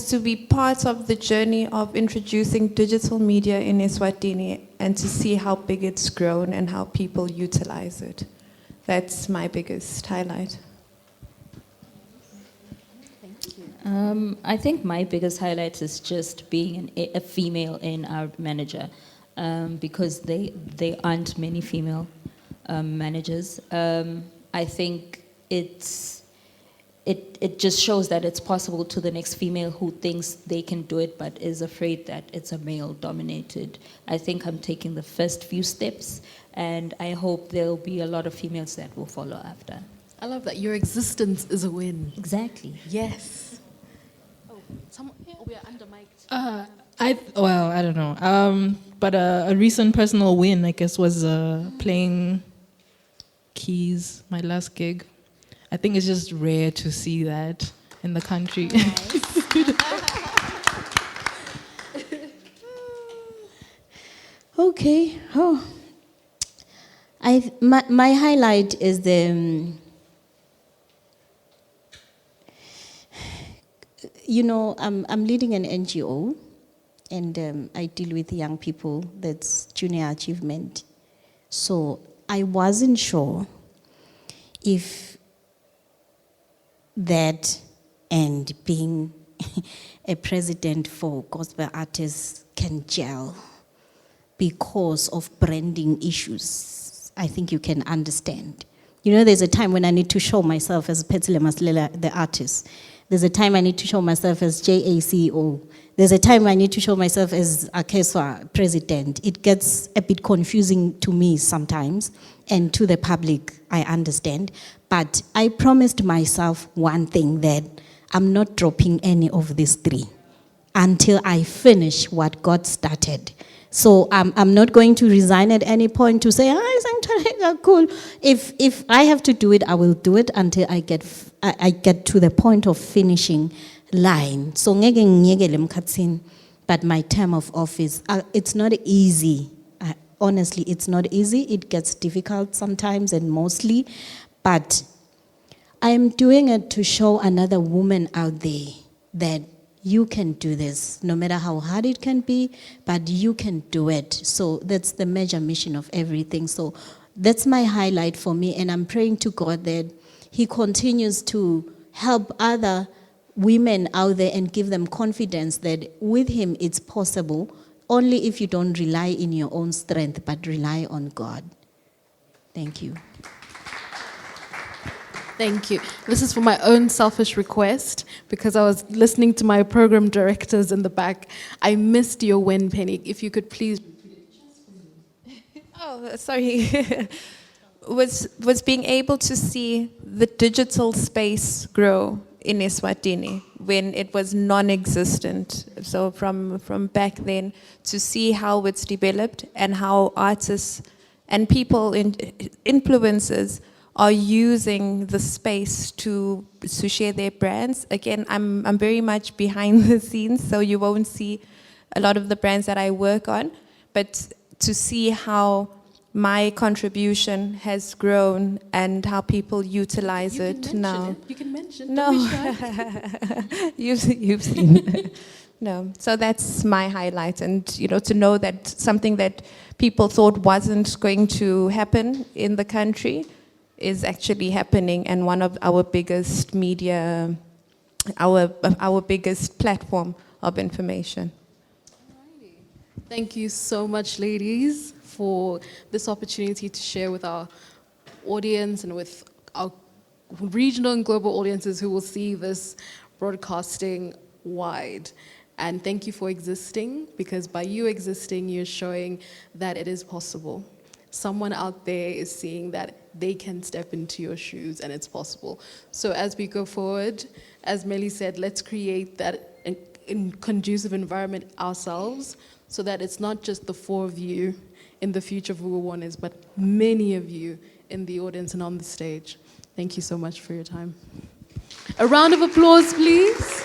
to be part of the journey of introducing digital media in Eswatini and to see how big it's grown and how people utilize it. That's my biggest highlight. Thank you. I think my biggest highlight is just being a female in our manager, because there aren't many female managers. I think it just shows that it's possible to the next female who thinks they can do it but is afraid that it's a male-dominated. I think I'm taking the first few steps, and I hope there'll be a lot of females that will follow after. I love that. Your existence is a win. Exactly. Yes. We are under-mic'd. I don't know. But a recent personal win, I guess, was playing keys, my last gig. I think it's just rare to see that in the country. Okay. Oh, my highlight is the. You know, I'm leading an NGO, and I deal with young people. That's junior achievement. So I wasn't sure if that and being a president for gospel artists can gel because of branding issues. I think you can understand. You know, there's a time when I need to show myself as Phetsile Masilela, the artist. There's a time I need to show myself as JACO. There's a time I need to show myself as ACAESWA president. It gets a bit confusing to me sometimes, and to the public, I understand. But I promised myself one thing, that I'm not dropping any of these three until I finish what God started. So I'm not going to resign at any point to say, cool. If I have to do it, I will do it until I get to the point of finishing line. So but my term of office, it's not easy. Honestly, it's not easy. It gets difficult sometimes and mostly. But I am doing it to show another woman out there that you can do this, no matter how hard it can be, but you can do it. So that's the major mission of everything. So that's my highlight for me, and I'm praying to God that He continues to help other women out there and give them confidence that with Him it's possible only if you don't rely in your own strength, but rely on God. Thank you. Thank you. This is for my own selfish request, because I was listening to my program directors in the back. I missed your win, Penny. If you could please. Oh, sorry. was being able to see the digital space grow in Eswatini when it was non-existent. So from back then, to see how it's developed and how artists and people, influencers, are using the space to share their brands. Again, I'm very much behind the scenes, so you won't see a lot of the brands that I work on, but to see how my contribution has grown and how people utilize it now. You can mention. No, you've seen. No, so that's my highlight, and to know that something that people thought wasn't going to happen in the country is actually happening, and one of our biggest media, our biggest platform of information. Thank you so much, ladies, for this opportunity to share with our audience and with our regional and global audiences who will see this broadcasting wide. And thank you for existing, because by you existing, you're showing that it is possible. Someone out there is seeing that they can step into your shoes and it's possible. So as we go forward, as Melly said, let's create that conducive environment ourselves, so that it's not just the 4 of you in the future Vukubones, but many of you in the audience and on the stage. Thank you so much for your time. A round of applause, please.